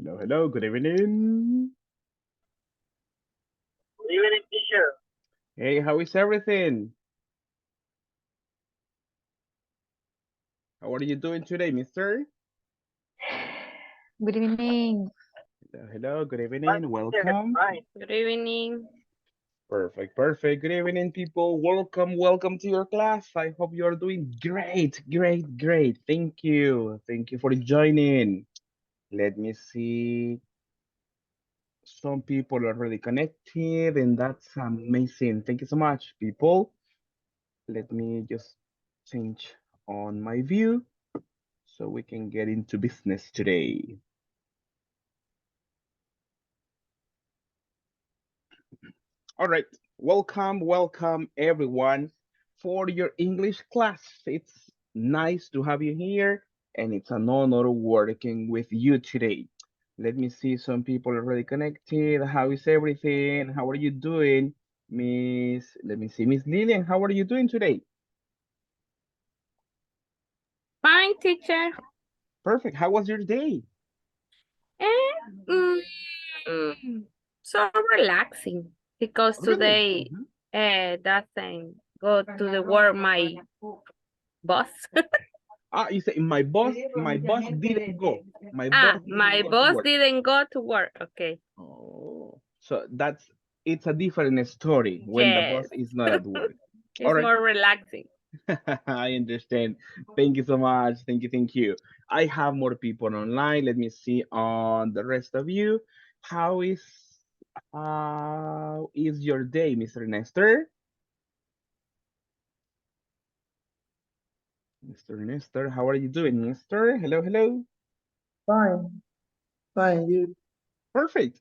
Hello, hello, good evening. Good evening, teacher. Hey, how is everything? How are you doing today, mister? Good evening. Hello, hello, good Fine, evening, teacher. welcome. Fine. Good evening. Perfect, perfect. Good evening, people. Welcome, welcome to your class. I hope you are doing great, great, great. Thank you. Thank you for joining. Let me see. Some people are already connected, and that's amazing. Thank you so much, people. Let me just change on my view so we can get into business today. All right, welcome, welcome everyone for your English class. It's nice to have you here, and it's an honor working with you today. Let me see some people already connected. How is everything? How are you doing, Miss? Let me see, Miss Lillian. How are you doing today? Fine, teacher. Perfect. How was your day? And so relaxing because Really? today Mhm. doesn't go to the work my boss. You say my boss didn't go. My boss didn't My go to boss work. didn't go to work. Okay. Oh, so it's a different story when the boss Yes. is not at work. All It's right, more relaxing. I understand. Thank you so much. Thank you, thank you. I have more people online. Let me see on the rest of you. How is your day, Mr. Nestor? Mr. Nestor, how are you doing, Nestor? Hello, hello. Fine. Fine, you. Perfect.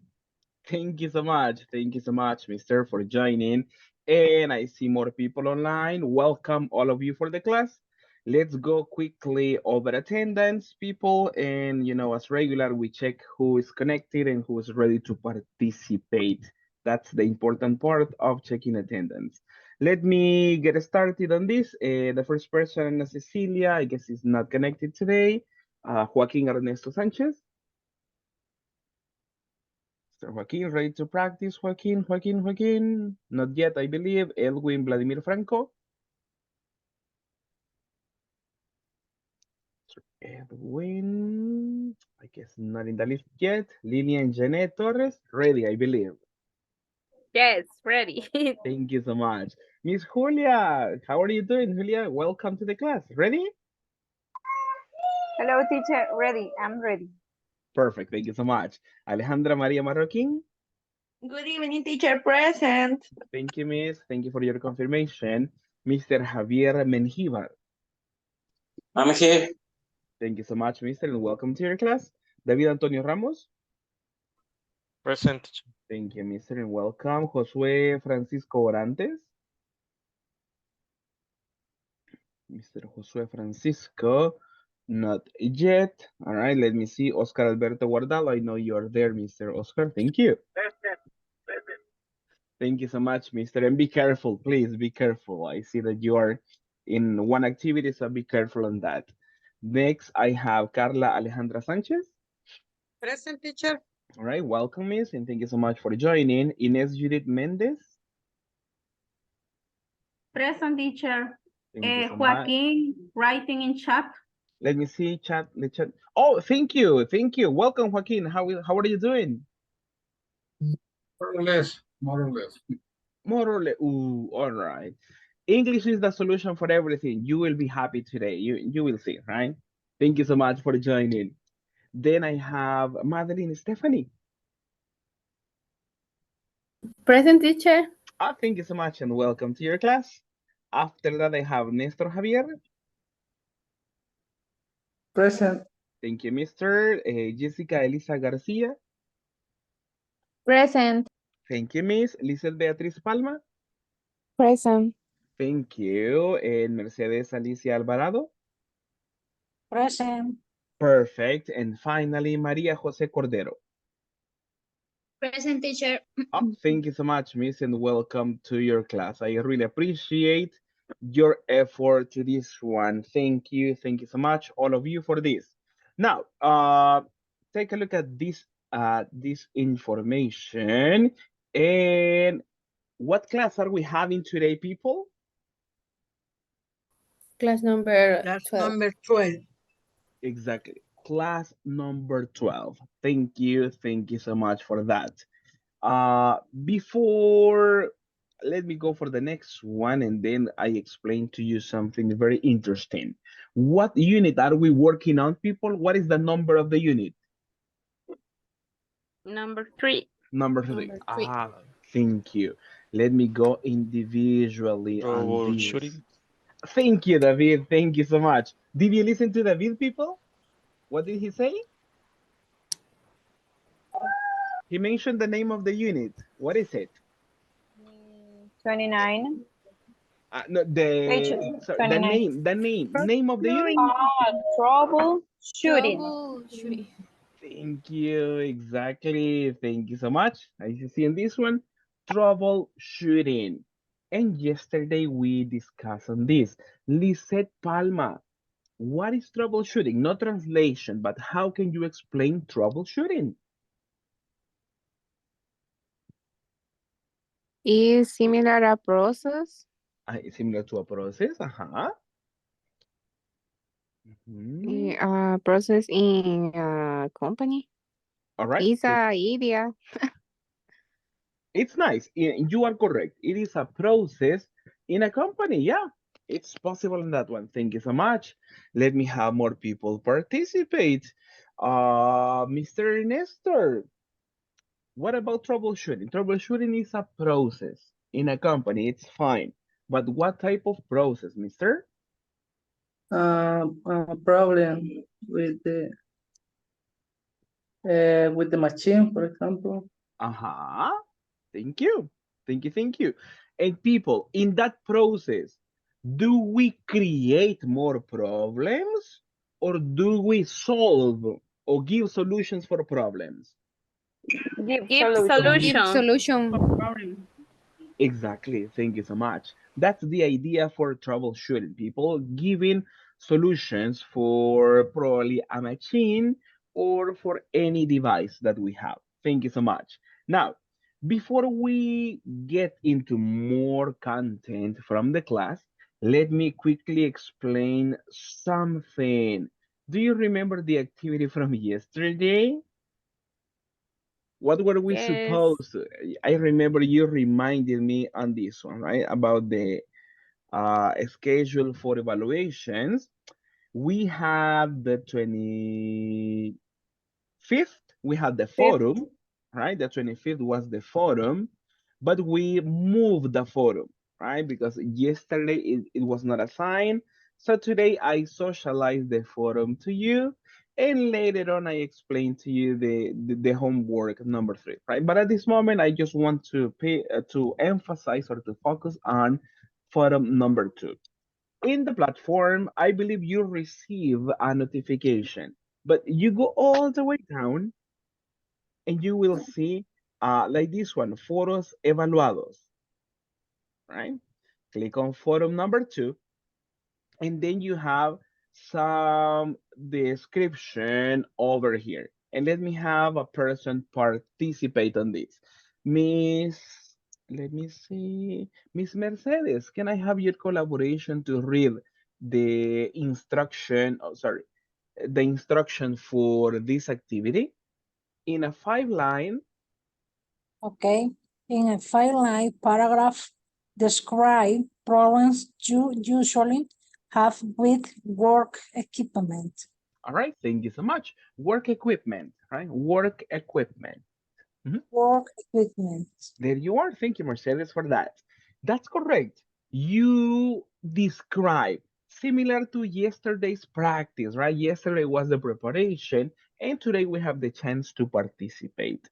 Thank you so much. Thank you so much, Mr. for joining. And I see more people online. Welcome all of you for the class. Let's go quickly over attendance, people. And as regular, we check who is connected and who is ready to participate. That's the important part of checking attendance. Let me get started on this. The first person, Cecilia, I guess is not connected today. Joaquin Ernesto Sanchez. Mr. Joaquin, ready to practice? Joaquin, Joaquin, Joaquin. Not yet, I believe. Elwin Vladimir Franco. Mr. Edwin, I guess not in the list yet. Lilian Janet Torres, ready, I believe. Yes, ready. Thank you so much. Miss Julia, how are you doing, Julia? Welcome to the class. Ready? Hello, teacher. Ready. I'm ready. Perfect, thank you so much. Alejandra Maria Marroquin. Good evening, teacher present. Thank you, Miss. Thank you for your confirmation. Mr. Javier Menjivar. I'm here. Thank you so much, Mr. And welcome to your class. David Antonio Ramos. Present. Thank you, Mr. And welcome. Josué Francisco Orantes. Mr. Josué Francisco, not yet. All right, let me see. Oscar Alberto Guardalo, I know you're there, Mr. Oscar. Thank you. Present. Present. Thank you so much, Mr. And be careful, please be careful. I see that you are in one activity, so be careful on that. Next, I have Carla Alejandra Sanchez. Present, teacher. All right, welcome, Miss, and thank you so much for joining. Inez Judith Mendez. Present, teacher. Thank you so much. Joaquin, writing in chat. Let me see, chat, the chat. Oh, thank you, thank you. Welcome, Joaquin. How are you doing? More or less. More or less. More or less. Ooh, all right. English is the solution for everything. You will be happy today. You will see, right? Thank you so much for joining. Then I have Madeline Stephanie. Present, teacher. Thank you so much and welcome to your class. After that, I have Nestor Javier. Present. Thank you, Mr. Jessica Elisa Garcia. Present. Thank you, Miss. Lizeth Beatriz Palma. Present. Thank you. And Mercedes Alicia Alvarado. Present. Perfect. And finally, Maria Jose Cordero. Present, teacher. Thank you so much, Miss, and welcome to your class. I really appreciate your effort to this one. Thank you so much, all of you, for this. Now, take a look at this information. And what class are we having today, people? Class number That's 12. number 12. Exactly. Class number 12. Thank you. Thank you so much for that. Before, let me go for the next one and then I explain to you something very interesting. What unit are we working on, people? What is the number of the unit? Number 3. Number three. Number 3. Thank you. Let me go individually on this. Troubleshooting. Thank you, David. Thank you so much. Did you listen to David, people? What did he say? He mentioned the name of the unit. What is it? 29. No, Page sorry, 29. name of the unit. Troubleshooting. Thank you, exactly. Thank you so much. As you see in this one, troubleshooting. And yesterday we discussed on this. Lisette Palma, what is troubleshooting? Not translation, but how can you explain troubleshooting? Is similar a process. Similar to a process, Mhm. Process in a company. All right. It's a idea. It's nice. You are correct. It is a process in a company. Yeah, it's possible in that one. Thank you so much. Let me have more people participate. Mr. Nestor, what about troubleshooting? Troubleshooting is a process in a company. It's fine. But what type of process, mister? Problem with the machine, for example. Uh-huh. Thank you. Thank you. Thank you. And people, in that process, do we create more problems or do we solve or give solutions for problems? Give Solution. solution. Problem. Exactly. Thank you so much. That's the idea for troubleshooting, people giving solutions for probably a machine or for any device that we have. Thank you so much. Now, before we get into more content from the class, let me quickly explain something. Do you remember the activity from yesterday? What were we Yes. supposed to? I remember you reminded me on this one, right? About the schedule for evaluations. We have the 25th, we had the forum, right? The 25th was the forum, but we moved the forum, right? Because yesterday it was not assigned. So today I socialized the forum to you, and later on I explained to you the homework number 3, right? But at this moment, I just want to emphasize or to focus on forum number 2. In the platform, I believe you receive a notification, but you go all the way down and you will see like this one, foros evaluados, right? Click on forum number 2, and then you have some description over here. And let me have a person participate on this. Miss, let me see, Miss Mercedes, can I have your collaboration to read the instruction, oh, sorry, the instruction for this activity in a 5-line. Okay. In a 5-line paragraph, describe problems you usually have with work equipment. All right, thank you so much. Work equipment, right? Work equipment. Work equipment. There you are. Thank you, Mercedes, for that. That's correct. You describe similar to yesterday's practice, right? Yesterday was the preparation, and today we have the chance to participate.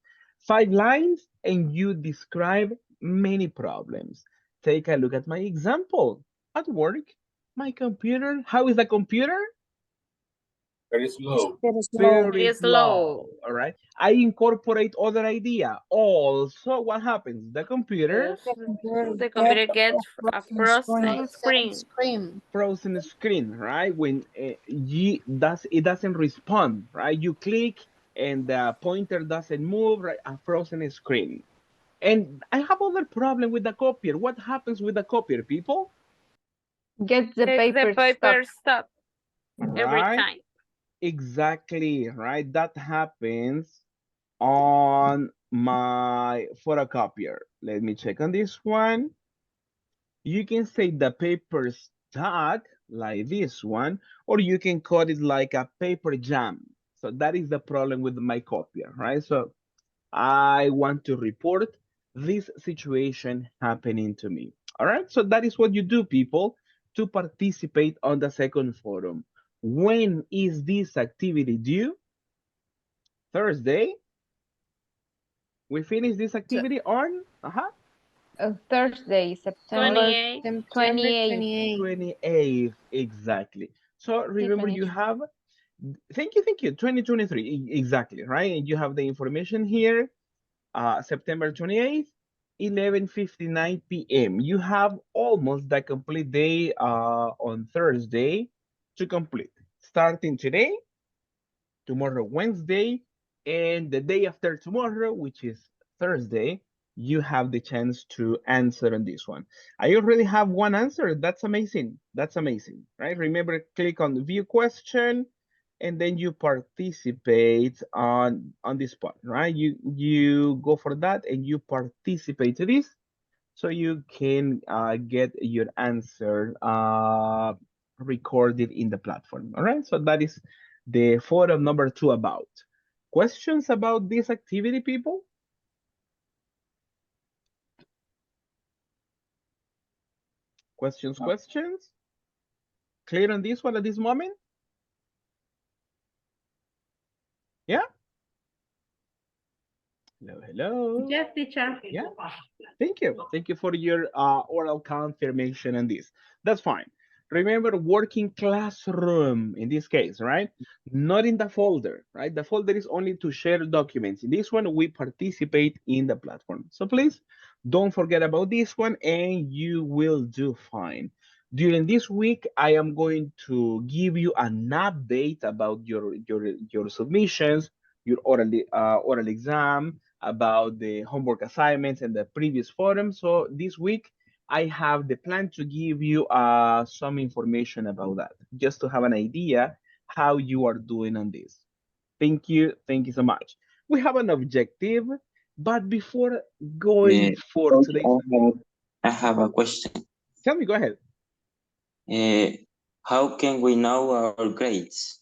5 lines, and you describe many problems. Take a look at my example. At work, my computer, how is the computer? Very slow. Very slow. Very Very slow, slow. all right? I incorporate other idea. Also, what happens? The computer, The computer gets a frozen screen. frozen screen, right? When it doesn't respond, right? You click and the pointer doesn't move, right? A frozen screen. And I have other problem with the copier. What happens with the copier, people? Get the paper stop every Right? time. Exactly, right? That happens on my photocopier. Let me check on this one. You can say the paper stuck like this one, or you can call it like a paper jam. So that is the problem with my copier, right? So I want to report this situation happening to me. All right, so that is what you do, people, to participate on the second forum. When is this activity due? Thursday. We finish this activity on Thursday, September 28th. 28th, exactly. So remember you have, thank you, 2023, exactly, right? You have the information here, September 28th, 11:59 p.m. You have almost the complete day on Thursday to complete. Starting today, tomorrow, Wednesday, and the day after tomorrow, which is Thursday, you have the chance to answer on this one. I already have one answer. That's amazing. That's amazing, right? Remember, click on the view question, and then you participate on this part, right? You go for that and you participate to this, so you can get your answer recorded in the platform. All right, so that is the forum number 2 about. Questions about this activity, people? Questions? Clear on this one at this moment? Yeah? Hello? Yes, teacher. Yeah. Thank you. Thank you for your oral confirmation on this. That's fine. Remember, working classroom in this case, right? Not in the folder, right? The folder is only to share documents. In this one, we participate in the platform. So please don't forget about this one and you will do fine. During this week, I am going to give you an update about your submissions, your oral exam, about the homework assignments and the previous forum. So this week, I have the plan to give you some information about that, just to have an idea how you are doing on this. Thank you. Thank you so much. We have an objective, but before going for Coach, today's, I have a question. tell me, go ahead. Uh, how can we know our grades?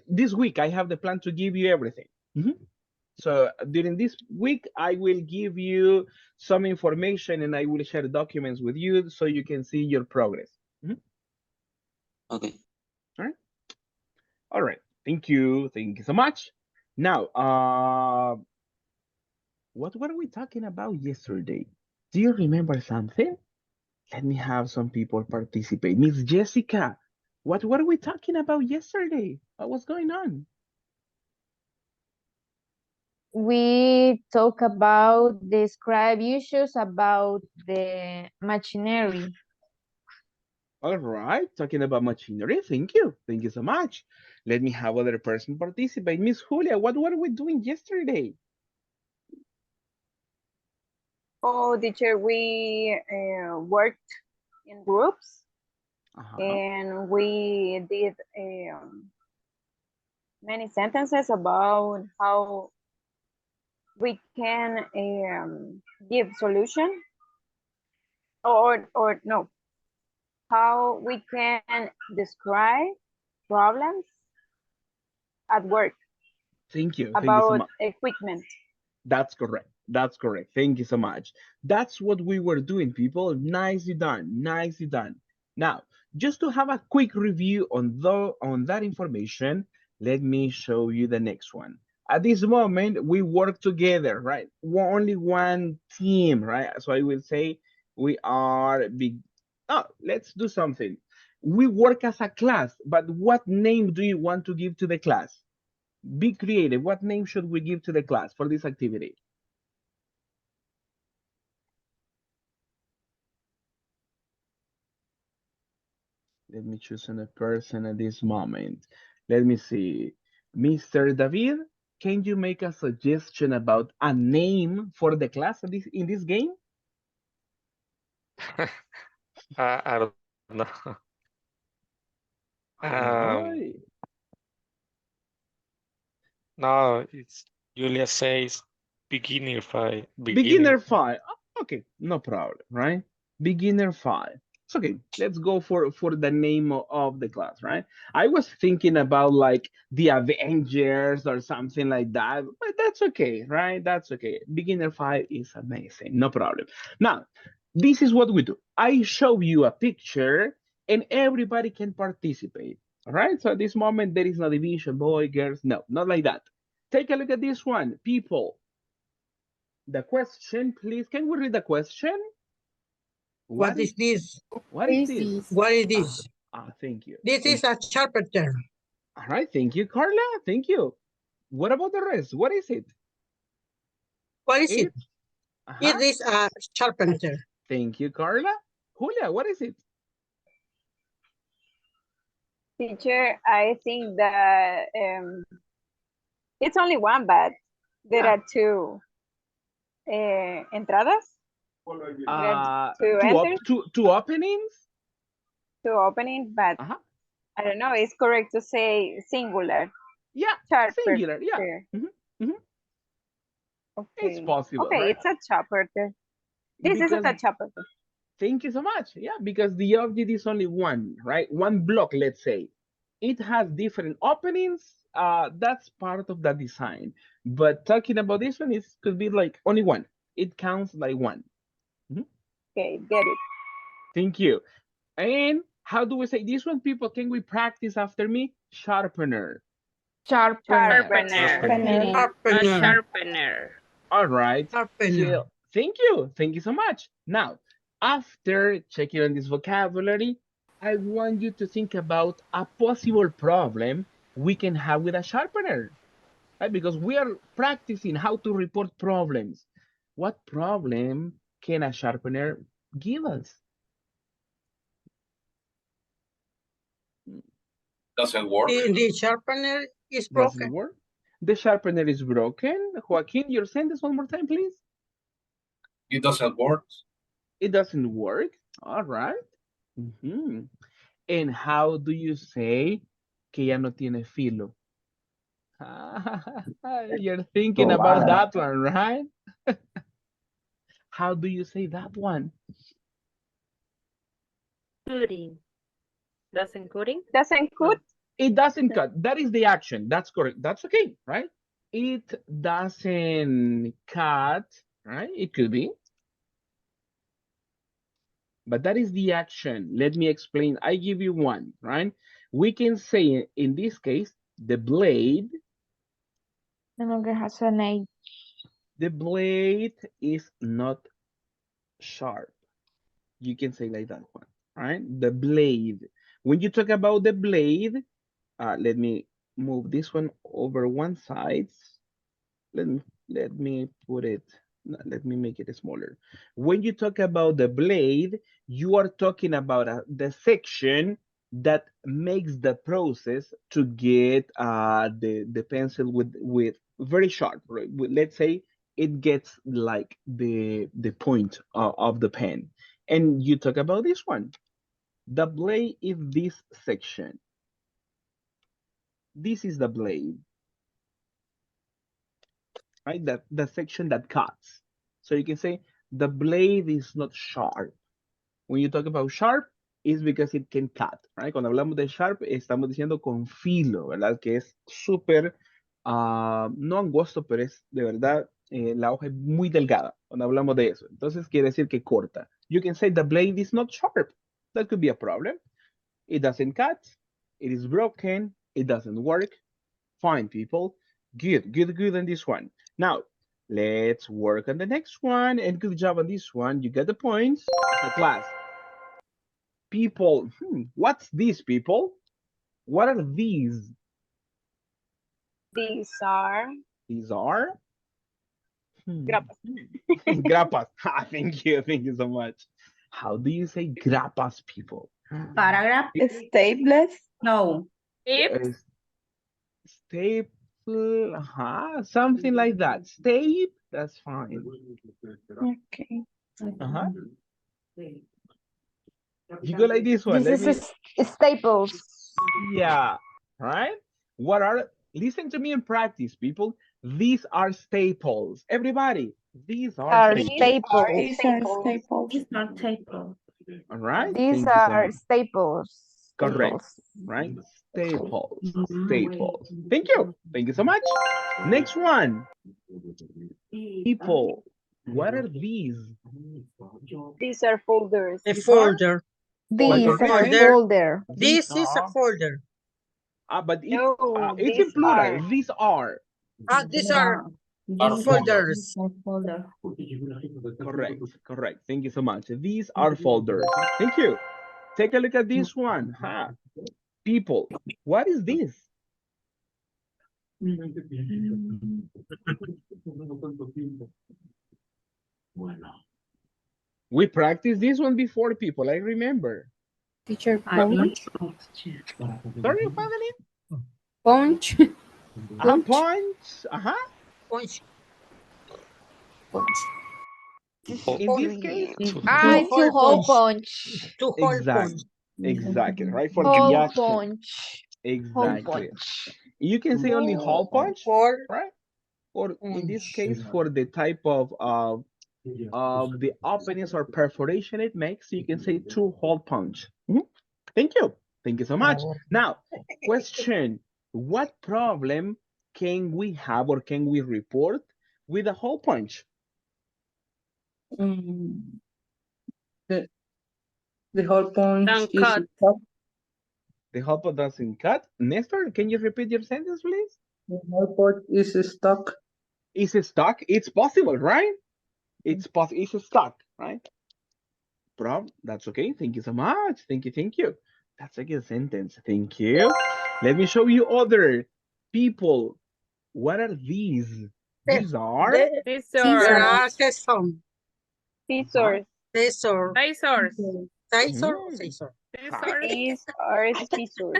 This week, I have the plan to give you everything. Mhm. So during this week, I will give you some information and I will share documents with you so you can see your progress. Mhm. Okay. All right. All right. Thank you. Thank you so much. Now, what were we talking about yesterday? Do you remember something? Let me have some people participate. Miss Jessica, what were we talking about yesterday? What was going on? We talk about describe issues about the machinery. All right, talking about machinery. Thank you. Thank you so much. Let me have other person participate. Miss Julia, what were we doing yesterday? Oh, teacher, we worked in groups Uh-huh. and we did many sentences about how we can give solution or no, how we can describe problems at work Thank you. Thank you so about much. equipment. That's correct. That's correct. Thank you so much. That's what we were doing, people. Nicely done. Nicely done. Now, just to have a quick review on that information, let me show you the next one. At this moment, we work together, right? Only one team, right? So I will say we are big. Oh, let's do something. We work as a class, but what name do you want to give to the class? Be creative. What name should we give to the class for this activity? Let me choose a person at this moment. Let me see. Mr. David, can you make a suggestion about a name for the class in this game? I don't know. Right. No, it's Julia says beginner five. Beginner 5. Okay, no problem, right? Beginner 5. It's okay. Let's go for the name of the class, right? I was thinking about like the Avengers or something like that, but that's okay, right? That's okay. Beginner 5 is amazing, no problem. Now, this is what we do. I show you a picture and everybody can participate. All right. So at this moment, there is no division, boy, girls. No, not like that. Take a look at this one. People, the question, please. Can we read the question? What is this? What is this? What is this? Thank you. This is a carpenter. All right. Thank you, Carla. Thank you. What about the rest? What is it? What is it? Uh-huh. It is a carpenter. Thank you, Carla. Julia, what is it? Teacher, I think that it's only one, but there are two entradas. There are Two openings. Two openings, but I don't know. It's correct to say singular. Yeah, singular. Yeah. Okay. It's possible. Okay, right? it's a chopper. This is a chopper. Thank you so much. Yeah, because the object is only one, right? One block, let's say. It has different openings. That's part of the design. But talking about this one, it could be like only one. It counts like one. Okay, get it. Thank you. And how do we say this one, people? Can we practice after me? Sharpener. Sharpener. All right. Sharpener. So, thank you. Thank you so much. Now, after checking on this vocabulary, I want you to think about a possible problem we can have with a sharpener, right? Because we are practicing how to report problems. What problem can a sharpener give us? Doesn't work. The sharpener is broken. Doesn't work. The sharpener is broken. Joaquin, your sentence one more time, please. It doesn't work. It doesn't work. All right. And how do you say que ya no tiene filo? You're thinking about that one, right? How do you say that one? Cutting. Doesn't cutting? Doesn't cut? It doesn't cut. That is the action. That's correct. That's okay, right? It doesn't cut, right? It could be. But that is the action. Let me explain. I give you one, right? We can say in this case, the blade. No longer has an edge. The blade is not sharp. You can say like that one, right? The blade. When you talk about the blade, let me move this one over one side. Let me put it, let me make it smaller. When you talk about the blade, you are talking about the section that makes the process to get the pencil with very sharp, right? Let's say it gets like the point of the pen. And you talk about this one. The blade is this section. This is the blade, right? The section that cuts. So you can say the blade is not sharp. When you talk about sharp, it's because it can cut, right? Cuando hablamos de sharp, estamos diciendo con filo, ¿verdad? Que es súper, no angosto, pero es de verdad, la hoja es muy delgada cuando hablamos de eso. Entonces quiere decir que corta. You can say the blade is not sharp. That could be a problem. It doesn't cut. It is broken. It doesn't work. Fine, people. Good, good, good on this one. Now, let's work on the next one. And good job on this one. You get the points. The class. People, what's this, people? What are these? These are These are? grapas. Grapas. Thank you so much. How do you say grapas, people? Paragraph. Staples? No. Tips. Staples. something like that. Tape, that's fine. Okay. You go like this one. This is staples. Yeah, right? What are, listen to me and practice, people. These are staples. Everybody, these are Are staples. staples. These are staples. It's not table. All right? These Thank you so are much. staples. Correct, right? Staples, staples. Thank you. Thank you so much. Next one. People, what are these? These are folders. A folder. These are folder. folder. This is a folder. But it's, No, it's these in plural. are. These are. These are Are folders. Folder. Correct, correct. Thank you so much. These are folders. Thank you. Take a look at this one. People, what is this? We practiced this one before, people. I remember. Teacher Punch. Sorry, Madeline? Punch. A punch. Punch. In this case, It's a hole punch. Two hole exactly. punch. Exactly, right? For the Hole action. punch. Hole Exactly. punch. You can say only hole punch, Hole right? Or in this punch. case, for the type of the openings or perforation it makes, you can say two hole punch. Thank you. Thank you so much. Now, question. What problem can we have or can we report with a hole punch? The hole punch Don't is cut. stuck. The hole punch doesn't cut. Nestor, can you repeat your sentence, please? The hole punch is stuck. Is it stuck? It's possible, right? It's possible. It's stuck, right? That's okay. Thank you so much. Thank you. Thank you. That's a good sentence. Thank you. Let me show you other people. What are these? These are There are some. Scissors. Scissors. Scissors. Scissors. These are scissors.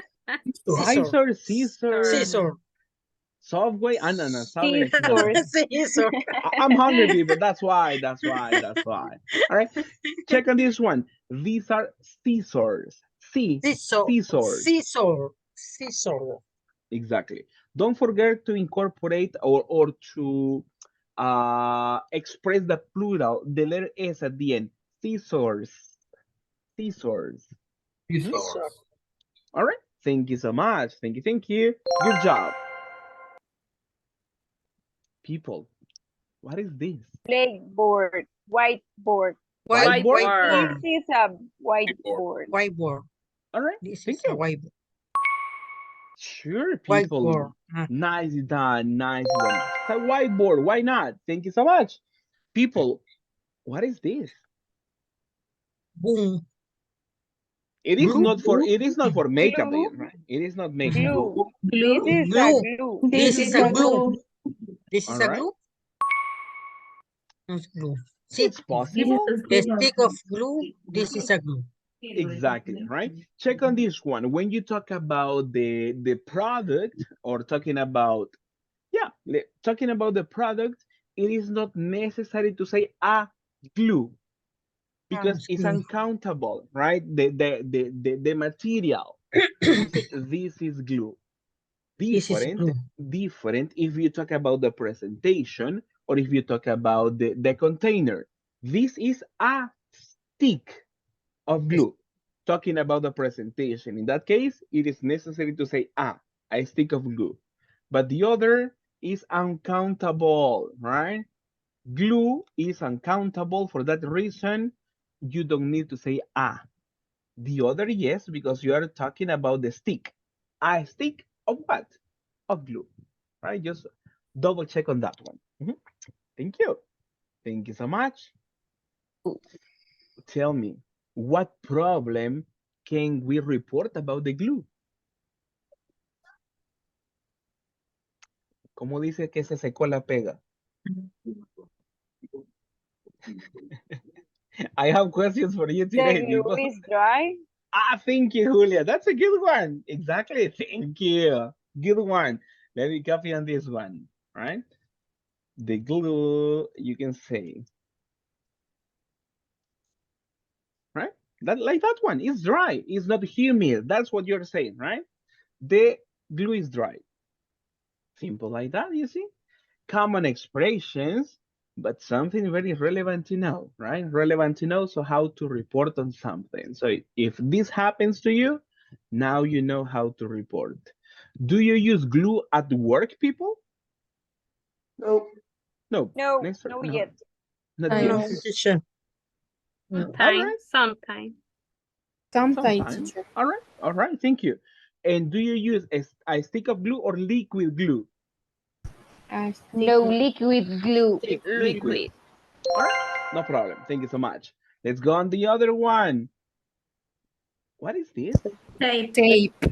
Scissors, scissors. Scissors. Subway. No, Subway is not. Scissors. I'm hungry, people. That's why. That's why. That's why. All right. Check on this one. These are scissors. Scissors. Scissors. Exactly. Don't forget to incorporate or to express the plural, the letter S at the end. Scissors. Scissors. All right. Thank you so much. Thank you. Thank you. Good job. People, what is this? Blackboard. Whiteboard. Whiteboard? This is a whiteboard. Whiteboard. All right. This Thank is you. a whiteboard. Sure, people. Whiteboard. Nice done. Nice done. It's a whiteboard. Why not? Thank you so much. People, what is this? Boom. It is Glue. not for makeup, Glue. right? It is not makeup. Glue. Glue. This is a Glue. glue. This is a glue. This is All a right. glue. It's glue. It's possible. A stick of glue. This is a glue. Exactly, right? Check on this one. When you talk about the product or talking about, talking about the product, it is not necessary to say a glue because it's uncountable, right? The material. This is glue. Different if you talk about the presentation or if you talk about the container. This is a stick of glue. Talking about the presentation. In that case, it is necessary to say a stick of glue. But the other is uncountable, right? Glue is uncountable. For that reason, you don't need to say a. The other, yes, because you are talking about the stick. A stick of what? Of glue, right? Just double check on that one. Thank you. Thank you so much. Tell me, what problem can we report about the glue? ¿Cómo dice que se secó la pega? I have questions for you today, The glue people. is dry. Thank you, Julia. That's a good one. Exactly. Thank you. Good one. Let me copy on this one, right? The glue, you can say, right? That like that one is dry. It's not humid. That's what you're saying, right? The glue is dry. Simple like that, you see? Common expressions, but something very relevant to know, right? Relevant to know, so how to report on something. So if this happens to you, now you know how to report. Do you use glue at work, people? No. No. No, Next, no no, yet. not I yet. know. Teacher. All Time, right, sometime. Sometimes, sometime. teacher. All right, thank you. And do you use a stick of glue or liquid glue? No liquid glue. Liquid. Liquid. All right, no problem. Thank you so much. Let's go on the other one. What is this? Tape. Tape. A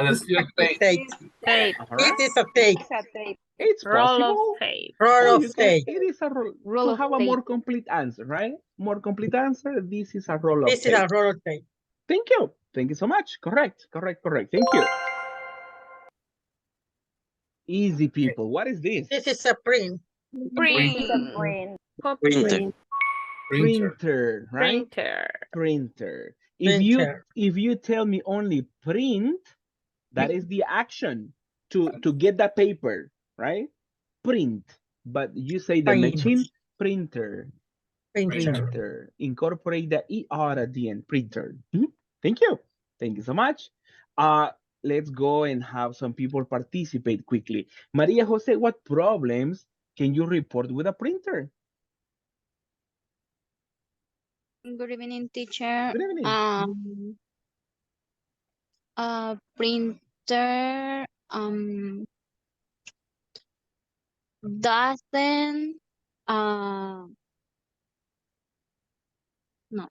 decir tape. Tape. Tape. All right, It is a tape. It's a tape. it's Roll of possible. tape. Roll Or of you can, tape. it is a roll. Roll To of have a tape. more complete answer, right? More complete answer, this is a roll of This is a tape. roll of tape. Thank you. Thank you so much. Correct. Thank you. Easy people. What is this? This is a print. Print. It's a print. Copy. Printer. Printer, right? Printer. Printer. Printer. If you tell me only print, that is the action to get the paper, right? Print. But you say the Print. machine, printer. Printer. Printer. Incorporate the ER at the end, printer. Thank you. Thank you so much. Let's go and have some people participate quickly. Maria Jose, what problems can you report with a printer? Good evening, teacher. Good evening. Printer doesn't no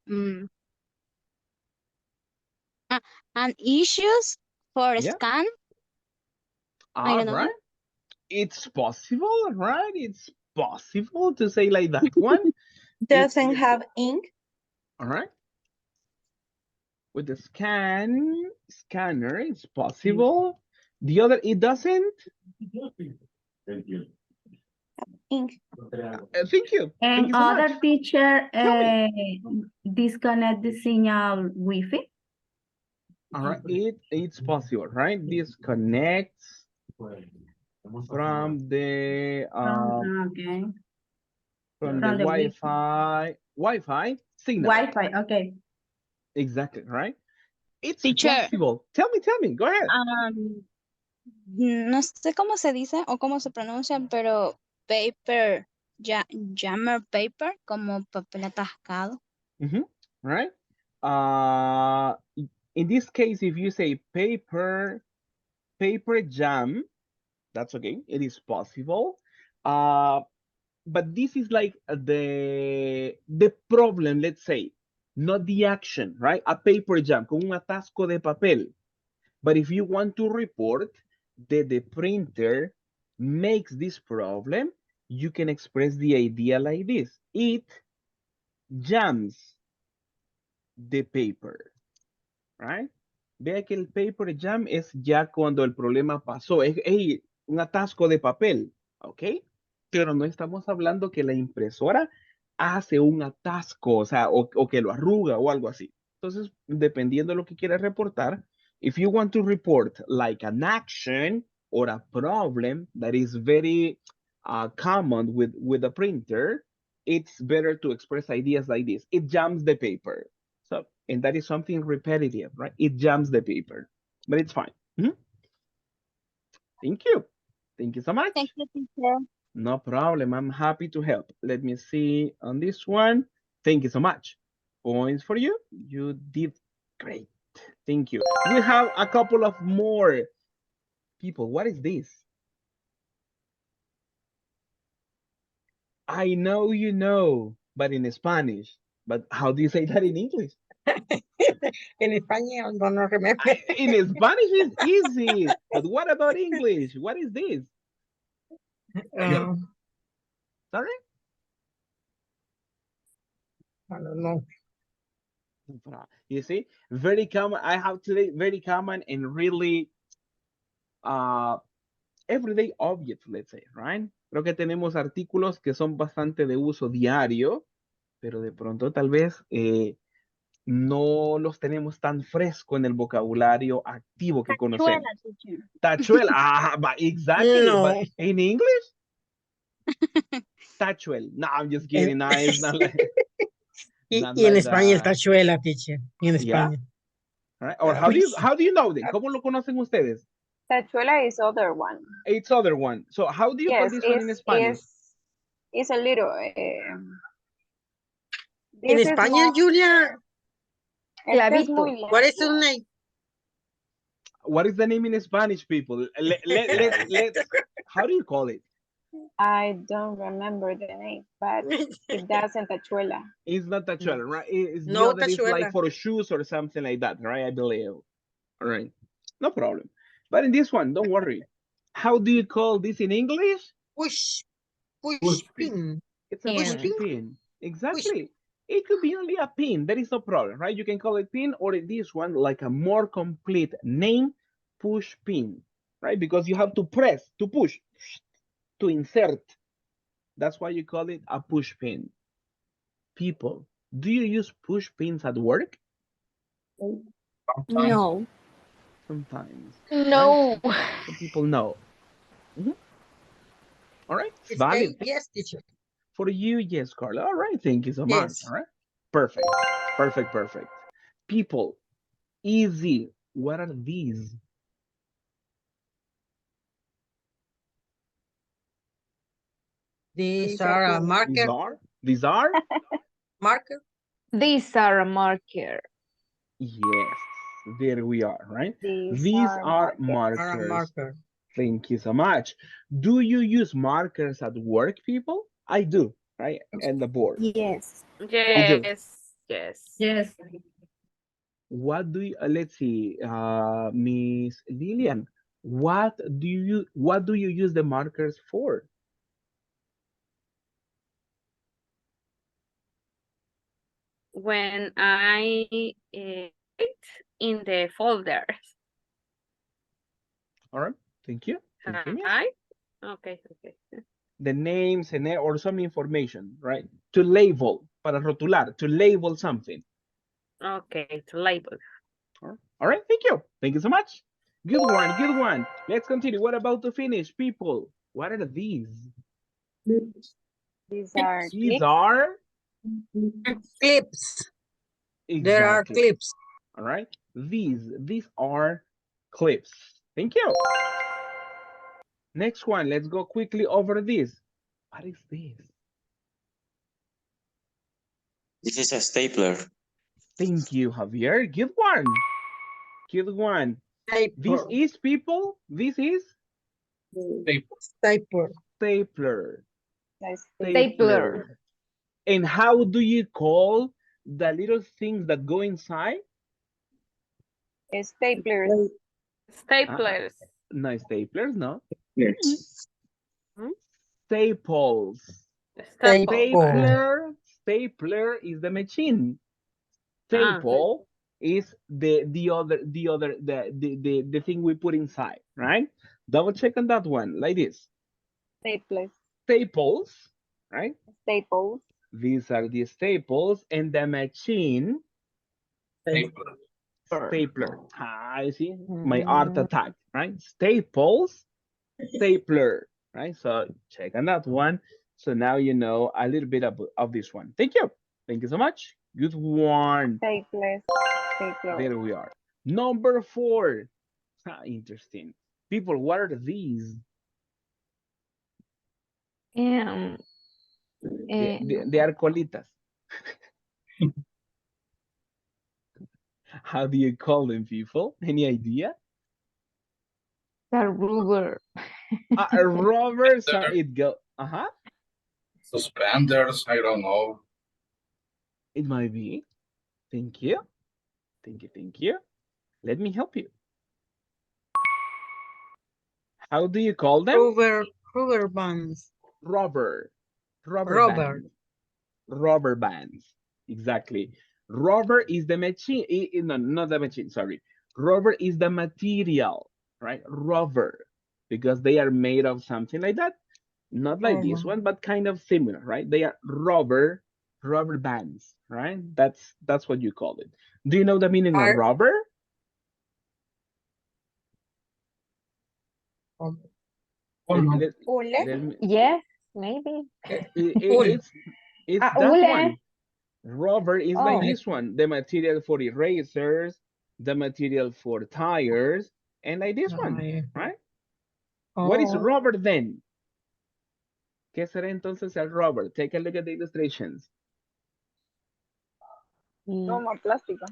and issues for Yeah. scan. I All don't know. right. It's possible, right? It's possible to say like that one. Doesn't have ink. All right. With the scanner, it's possible. The other, it doesn't. Ink. Thank you. Thank you so much. teacher Tell me. disconnect the signal Wi-Fi. All right. It's possible, right? This connects from the Okay. from the Wi-Fi signal. Wi-Fi, okay. Exactly, right? It's Teacher. possible. Tell me. Go ahead. No sé cómo se dice o cómo se pronuncian, pero paper, jammer paper, como papel atascado. Right? In this case, if you say paper jam, that's okay. It is possible. But this is like the problem, let's say, not the action, right? A paper jam, con un atasco de papel. But if you want to report that the printer makes this problem, you can express the idea like this. It jams the paper, right? Vea que el paper jam es ya cuando el problema pasó. Es hey, un atasco de papel, ¿ok? Pero no estamos hablando que la impresora hace un atasco, o sea, o que lo arruga o algo así. Entonces, dependiendo de lo que quieras reportar, if you want to report like an action or a problem that is very common with a printer, it's better to express ideas like this. It jams the paper. So, and that is something repetitive, right? It jams the paper, but it's fine. Thank you. Thank you so much. Thank you, teacher. No problem. I'm happy to help. Let me see on this one. Thank you so much. Points for you. You did great. Thank you. We have a couple of more people. What is this? I know you know, but in Spanish. But how do you say that in English? En español, no remember. In Spanish is easy. But what about English? What is this? Sorry? I don't know. You see, very common. I have today very common and really everyday objects, let's say, right? Creo que tenemos artículos que son bastante de uso diario, pero de pronto tal vez no los tenemos tan fresco en el vocabulario activo que conocemos. teacher. Tachuela, exactly, No. but in English, tachuel. No, I'm just kidding. No, it's not like, not Y en like España el that. tachuela, teacher. Y en Yeah. España. Right? Or Yeah. how do you know them? ¿Cómo lo conocen ustedes? Tachuela is other one. It's other one. So how do you call Yes, this one in Spanish? it's a little. En This is España, more. Julia, Este es Clavito. muy what is the largo. name? What is the name in Spanish, people? Let's, how do you call it? I don't remember the name, but it doesn't tachuela. It's not tachuela, right? It's the No other is like tachuela. for shoes or something like that, right? I believe. All right. No problem. But in this one, don't worry. How do you call this in English? Push pin. It's a Yeah. push pin. Exactly. It could be only a pin. There is no problem, right? You can call it pin or this one like a more complete name, push pin, right? Because you have to press, to push, to insert. That's why you call it a push pin. People, do you use push pins at work? No. Sometimes. No. Right? Some people know. Mhm. All right, it's It's valid. yes, teacher. For you, yes, Carla. All right, thank you so much. Yes. All right, perfect, perfect, perfect. People, easy. What are these? These are a These marker. are? These are? Marker. These are a marker. Yes, there we are, right? These are Are a markers. marker. Thank you so much. Do you use markers at work, people? I do, right? And the board. Yes. do. Yes, yes. Yes. What do you, let's see, Miss Lillian, what do you use the markers for? When I write in the folders. All right, thank you. Thank you, Miss. Right? Okay, okay. The names and or some information, right? To label, para rotular, to label something. Okay, to label. All right, thank you. Thank you so much. Good one, good one. Let's continue. What about to finish, people? What are these? These are These clips. are Clips. exactly. There are clips. All right. These are clips. Thank you. Next one. Let's go quickly over this. What is this? This is a stapler. Thank you, Javier. Good one. Good one. This is, people. This is Stapler. stapler. Stapler. And how do you call the little things that go inside? Staplers. Staplers. No, staplers, no. Yes. Staples. Staple. Stapler is the machine. Ah. Staple is the thing we put inside, right? Double check on that one, like this. Staplers. Staples, right? Staples. These are the staples, and the machine. Stapler. I see my art attack, right? Staples, stapler, right? So check on that one. So now you know a little bit of this one. Thank you. Thank you so much. Good one. Staplers. Stapler. There we are. Number 4. Interesting. People, what are these? They are colitas. How do you call them, people? Any idea? The rubber. Rubber, so it go. Suspenders, I don't know. It might be. Thank you. Thank you. Thank you. Let me help you. How do you call them? Rubber bands. Rubber. Rubber. Bands. Rubber bands. Exactly. Rubber is the machine. No, not the machine. Sorry. Rubber is the material. right? Rubber, because they are made of something like that. Not like this Rubber. one, but kind of similar, right? They are rubber bands, right? That's what you call it. Do you know the meaning of Are rubber? rubber. Oh, no. Let, Hule. let me, Yes, maybe. Wool. it's that Hule. one. Rubber is like Oh, this one, the material for erasers, the material for tires, and like this one, Yeah. right? What is Oh, rubber then? ¿Qué será entonces el rubber? Take a look at the illustrations. Como plástico.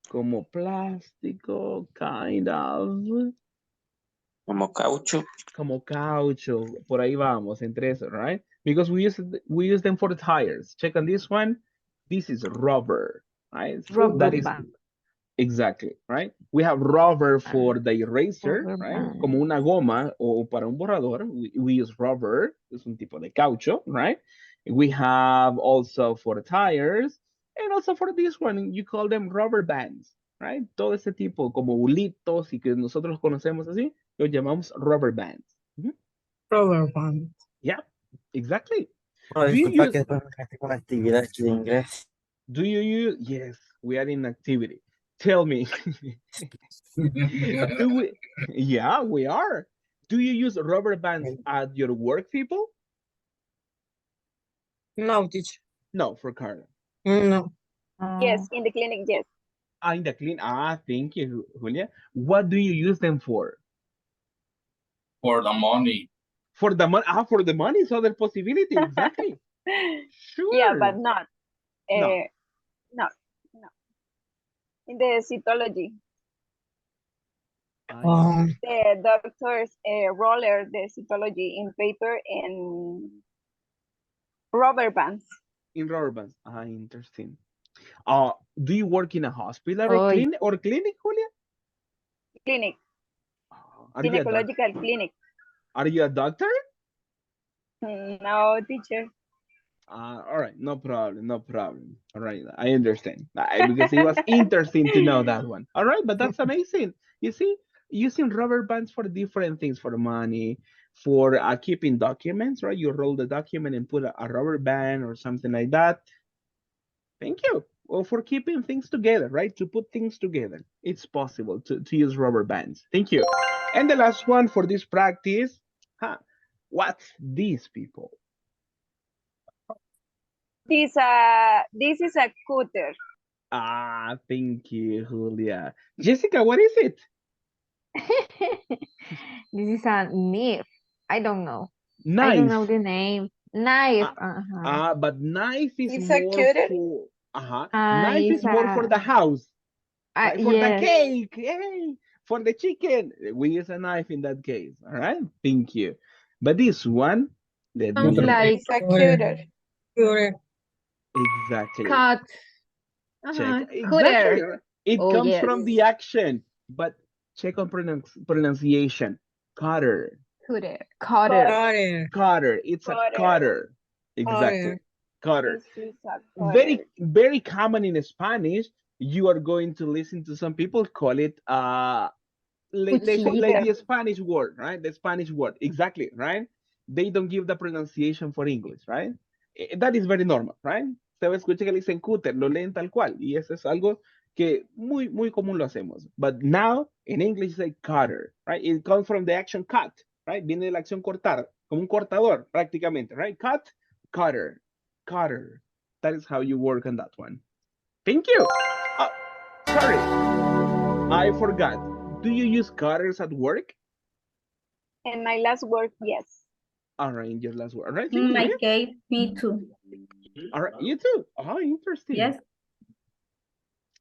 Como plástico, kind of. Como caucho. Como caucho. Por ahí vamos, entre eso, right? Because we use them for the tires. Check on this one. This is rubber, right? rubber That is band. exactly, right? We have rubber for the eraser, Rubber right? band. Como una goma o para un borrador, we use rubber, es un tipo de caucho, right? We have also for the tires, and also for this one, you call them rubber bands, right? Todo ese tipo, como bulitos y que nosotros los conocemos así, los llamamos rubber bands. Mhm. rubber band. Yeah, exactly. No, Do you disculpa use, que después me quedaste con la actividad aquí de inglés. yes, we are in activity. Tell me, do we, yeah, we are. Do you use rubber bands at your work, people? No, teacher. No, for Carla. No. Yes, in the clinic, yes. In the clean, thank you, Julia. What do you use them for? For the money. For the money, for the money is other possibility, exactly. Yeah, Sure. but not. No. No, no. In the cytology, Um, the doctors roller the cytology in paper and rubber bands. In rubber bands. Interesting. Do you work in a hospital Oh, or clinic, Julia? Clinic, Are you a doc? gynecological clinic. Are you a doctor? No, teacher. All right, no problem, no problem. All right, I understand. Because it was interesting to know that one. All right, but that's amazing. You see, using rubber bands for different things, for money, for keeping documents, right? You roll the document and put a rubber band or something like that. Thank you. Or for keeping things together, right? To put things together. It's possible to use rubber bands. Thank you. And the last one for this practice, what's this, people? This is a cutter. Thank you, Julia. Jessica, what is it? this is a knife. I don't know. I don't know Knife. the name. Knife. But knife is It's a more cutter. for knife It's is more for a the house, right? For the yes. cake, hey, for the chicken. We use a knife in that case. All right, thank you. But this one, let Sounds me like It's a cutter. correct. exactly cut. check Cooler. exactly. It Oh comes yes. from the action, but check on pronunciation. Cutter. Cooler. Cutter. Cutter. Cutter. It's a cutter. Exactly. Cutter. This is a cutter. Very common in Spanish. You are going to listen to some people call it let's say like Cuchillo. the Spanish word, right? The Spanish word. Exactly, right? They don't give the pronunciation for English, right? That is very normal, right? Se va a escuchar que le dicen cutter, lo leen tal cual. Y eso es algo que muy común lo hacemos. But now, in English, say cutter, right? It comes from the action cut, right? Viene de la acción cortar, como un cortador, prácticamente, right? Cut, cutter, cutter. That is how you work on that one. Thank you. Oh, sorry, I forgot. Do you use cutters at work? In my last work, yes. All right, in your last word. All right, thank In you. my Julia. case, me too. All right, you too. Oh, interesting. Yes.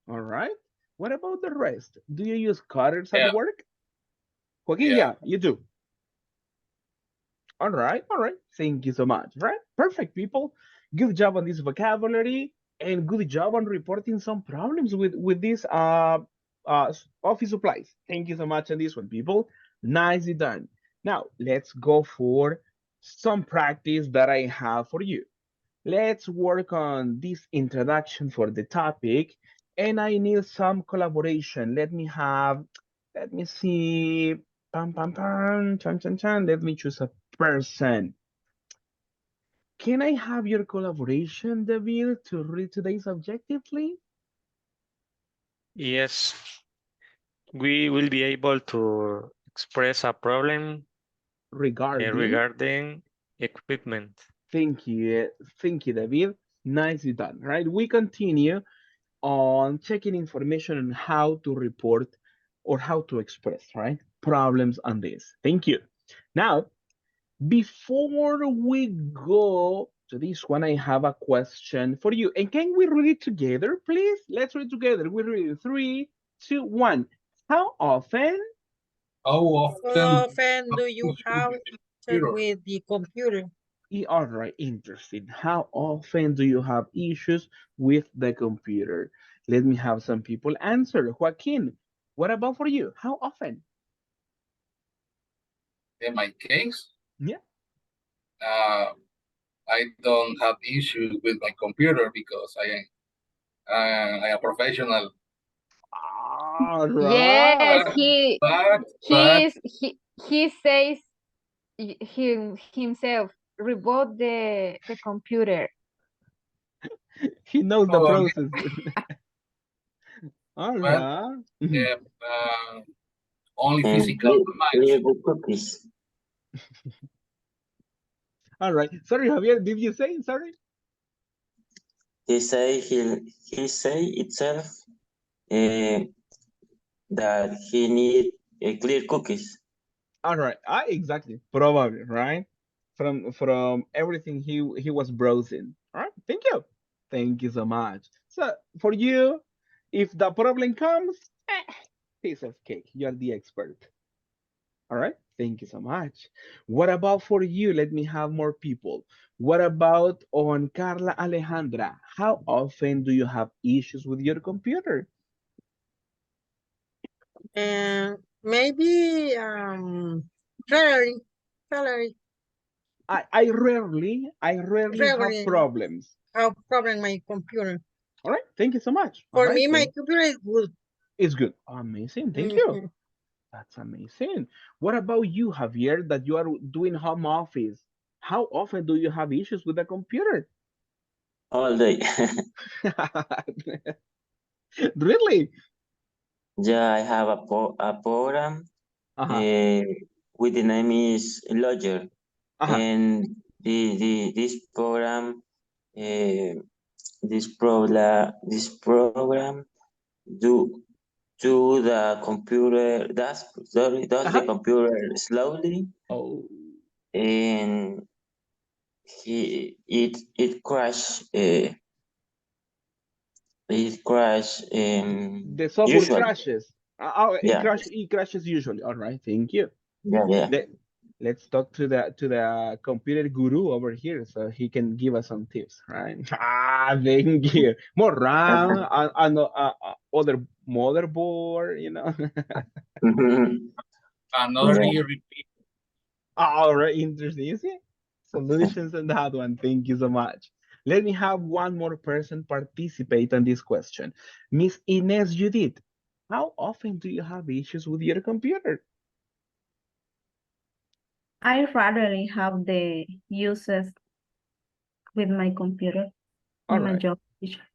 All right. What about the rest? Do you use cutters Yeah. at work? Joaquin, Yeah. you do. All right, all right. Thank you so much. Right, perfect, people. Good job on this vocabulary, and good job on reporting some problems with this office supplies. Thank you so much on this one, people. Nicely done. Now let's go for some practice that I have for you. Let's work on this introduction for the topic, and I need some collaboration. Let me see. Pam, pam, pam. Chan, chan, chan. Let me choose a person. Can I have your collaboration, David, to read today's objective, please? Yes, we will be able to express a problem Regarding. regarding equipment. Thank you. Thank you, David. Nicely done, right? We continue on checking information on how to report or how to express, right? Problems on this. Thank you. Now, before we go to this one, I have a question for you. And can we read it together, please? Let's read together. We read it. 3, 2, 1. How often? How How often often do you have issues computer? with the computer? All right, interesting. How often do you have issues with the computer? Let me have some people answer. Joaquin, what about for you? How often? In my case, Yeah. I don't have issues with my computer because I am a professional. All Yes, right. But he says himself reboot the computer. He knows the oh, process. All well, right. Mhm. only And physical clear commands. the cookies. All right. Sorry, Javier, did you say? Sorry. He say itself uh, that he need clear cookies. All right. Exactly. Probably, right? From everything he was browsing. All right. Thank you. Thank you so much. So for you, if the problem comes, piece of cake. You're the expert. All right. Thank you so much. What about for you? Let me have more people. What about on Carla Alejandra? How often do you have issues with your computer? And maybe rarely, rarely, I rarely have rarely problems. have problem my computer. All right. Thank you so much. All For right. me, my computer is good. It's good. Amazing. Thank you. Mhm. That's amazing. What about you, Javier, that you are doing home office? How often do you have issues with the computer? All day. Really? Yeah, I have a program Uh-huh. with the name is Lodger, Uh-huh. and this program this program do the computer does the Uh-huh. computer slowly, Oh, and it crash the software usually. crashes. Yeah, It crashes usually. All right. Thank you. yeah. Let, let's talk to the computer guru over here so he can give us some tips, right? Thank you. More RAM, other motherboard, Another Yeah. year repeat. All right, interesting. You see? Solutions on that one. Thank you so much. Let me have one more person participate on this question. Miss Ines Judith, how often do you have issues with your computer? I rarely have the uses with my computer All in my right, job.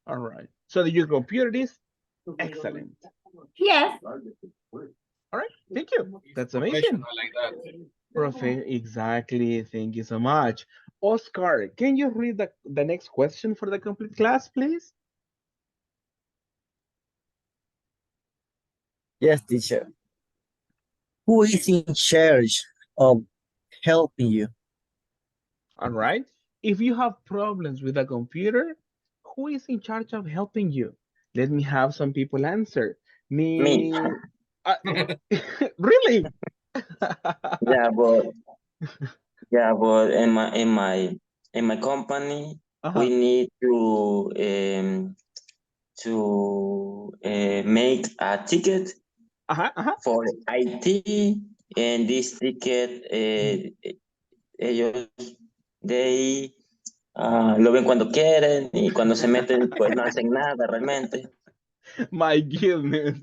all right. So your computer is excellent. Yes. All right, thank you. That's amazing. Professional like that. Exactly. Thank you so much. Oscar, can you read the next question for the complete class, please? Yes, teacher. Who is in charge of helping you? All right. If you have problems with a computer, who is in charge of helping you? Let me have some people answer. Me. Me. Uh, really? Yeah, but in my company we Uh-huh. need to make a ticket Uh-huh. Uh-huh. for IT, and this ticket ellos they lo ven cuando quieren y cuando se meten pues no hacen nada realmente. My goodness.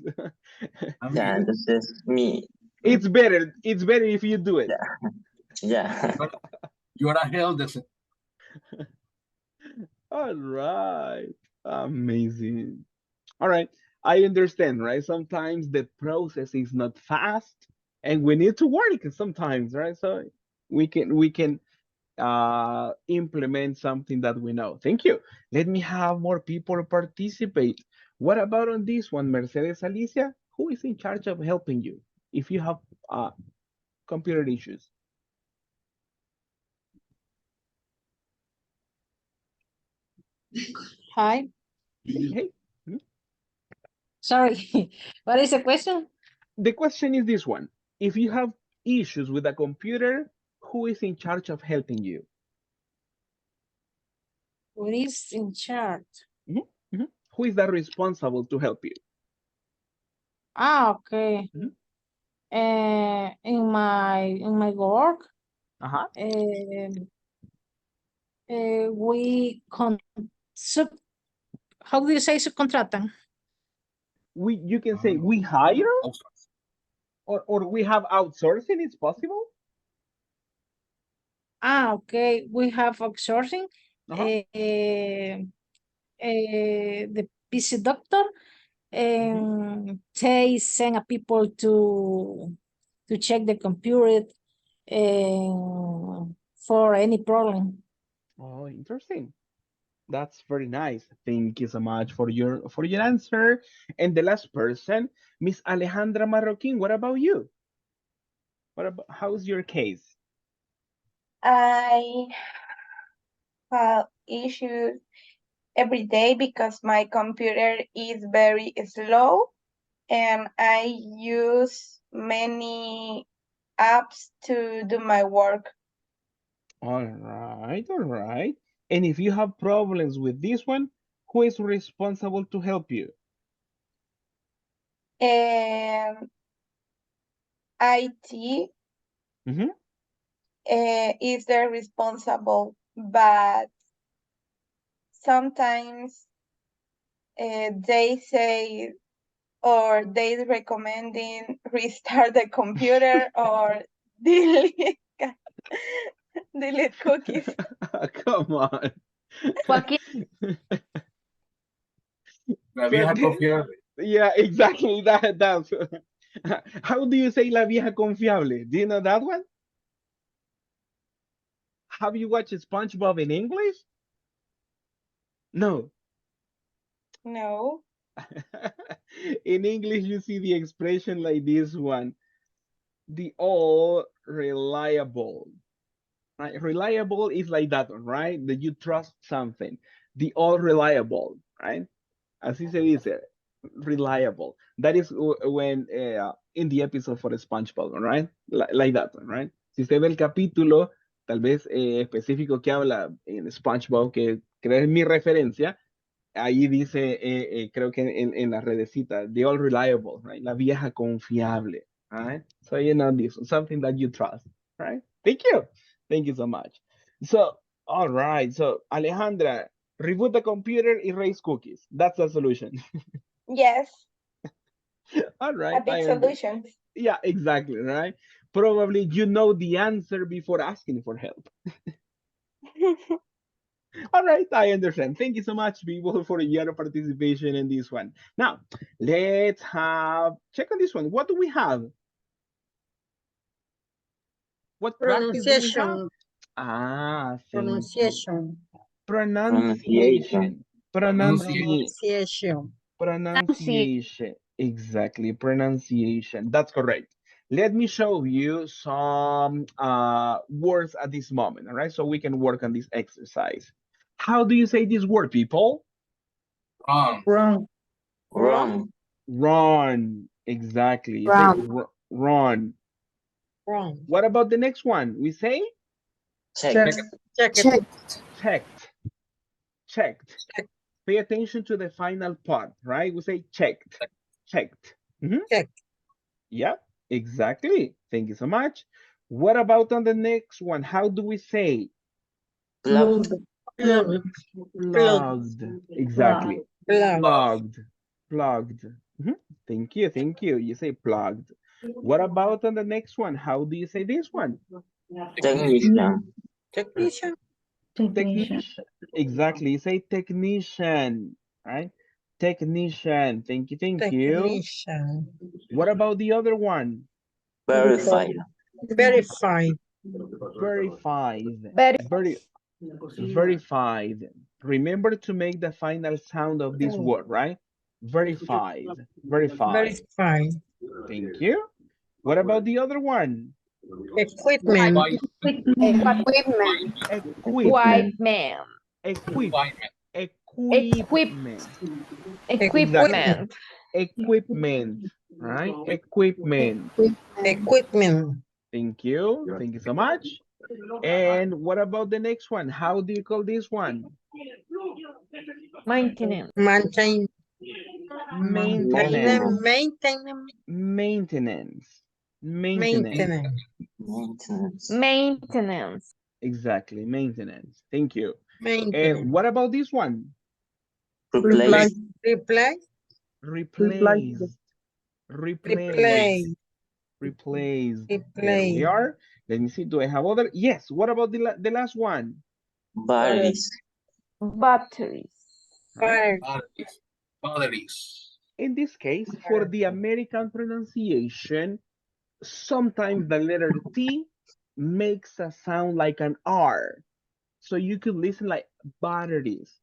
Yeah, this is me. It's better. It's better if you do it. Yeah. You are a hell. This All right. Amazing. All right. I understand, right? Sometimes the process is not fast and we need to work sometimes, right? So we can implement something that we know. Thank you. Let me have more people participate. What about on this one, Mercedes Alicia? Who is in charge of helping you if you have uh, computer issues? Hi, Hey, hey. Hmm? sorry. What is the question? The question is this one. If you have issues with a computer, who is in charge of helping you? Who is in charge? Mhm, mhm. Who is that responsible to help you? Okay. Mhm. In my work, Uh-huh. we sub how do you say subcontratan? You can say we hire or we have outsourcing, it's possible? Okay. We have outsourcing. Uh-huh. The PC doctor, and they send a people to check the computer for any problem. Oh, interesting. That's very nice. Thank you so much for your answer. And the last person, Miss Alejandra Marroquin, what about you? What about how's your case? I have issues every day because my computer is very slow and I use many apps to do my work. All right, all right. And if you have problems with this one, who is responsible to help you? And IT Mhm. is the responsible, but sometimes they say or they recommending restart the computer or delete delete cookies. Come on. Joaquin, La So, vieja confiable. yeah, exactly that's how do you say la vieja confiable? Do you know that one? Have you watched SpongeBob in English? No. No. In English, you see the expression like this one, the all reliable. Right? Reliable is like that one, right? That you trust something. The all reliable, right? Así se dice, reliable. That is when in the episode for SpongeBob, right? Like that one, right? Si usted ve el capítulo, tal vez específico que habla en SpongeBob, que es mi referencia, ahí dice, creo que en la redecita, the all reliable, right? La vieja confiable, right? So you know this, something that you trust, right? Thank you. Thank you so much. So, all right. So, Alejandra, reboot the computer, erase cookies. That's the solution. Yes, All a right. big solution. Yeah, exactly, right? Probably you know the answer before asking for help. All right, I understand. Thank you so much, people, for your participation in this one. Now, let's have check on this one. What do we have? What practice do we have? Pronunciation. Ah, thank you. Pronunciation. Pronunciation. Pronunciation. Pronunciation. Pronunciation. Pronunciation. Exactly, pronunciation. That's correct. Let me show you some words at this moment, all right? So we can work on this exercise. How do you say this word, people? Wrong. Wrong. Wrong. Run. Exactly. You say Wrong. run. Wrong. What about the next one? We say Check. Check it. checked. Checked. Pay attention to the final part, right? We say checked. Checked. Mhm. Check. Yeah, exactly. Thank you so much. What about on the next one? How do we say Plugged. Plug. Plug. plugged? Exactly. Plug. Plugged. Plugged. Mhm. Thank you, thank you. You say plugged. What about on the next one? How do you say this one? Technician. Technician. Technician. Exactly. You say technician, right? Technician. Thank you, thank you. Technician. What about the other one? Verified. Verified. Verified. Very Verified. Remember to make the final sound of this word, right? Verified. Verified. Verified. Thank you. What about the other one? Equipment. Equipment. White Equipment. man. Equipment. Equip. Equipment. Exactly. Equipment. Equipment. Right? Equipment. Equipment. Thank you. Thank you so much. And what about the next one? How do you call this one? Maintenance. Maintain. Maintenance. Maintenance. Maintenance. Maintenance. Maintenance. Maintenance. Maintenance. Exactly. Maintenance. Thank you. Maintenance. And what about this one? Replace. Reply. Replace. Replace. Replay. Replace. There we Replay. are. Let me see. Do I have other? Yes. What about the last one? Batteries. Batteries. Right? Batteries. Batteries. In this case, for the American pronunciation, sometimes the letter T makes a sound like an R. So you could listen like batteries,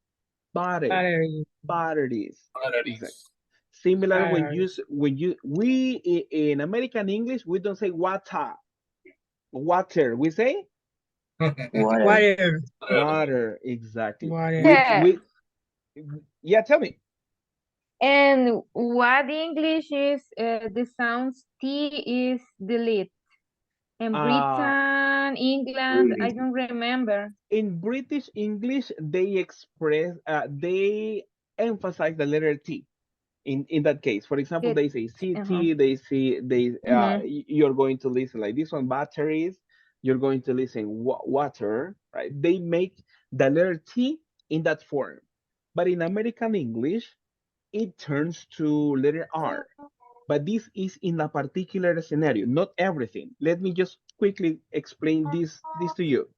Battery. batteries. Exactly. Batteries. Similar Batteries. in American English, we don't say water. We say Water. water. Exactly. Water. Yeah. Yeah, tell me. And what English is the sounds T is delete. In Uh, Britain, England, I don't remember. in British English, they emphasize the letter T. In that case, for example, It, they say city, uh-huh. you're going to listen like this one, batteries, you're going to listen water, right? They make the letter T in that form. But in American English, it turns to letter R. But this is in a particular scenario, not everything. Let me just quickly explain this to you.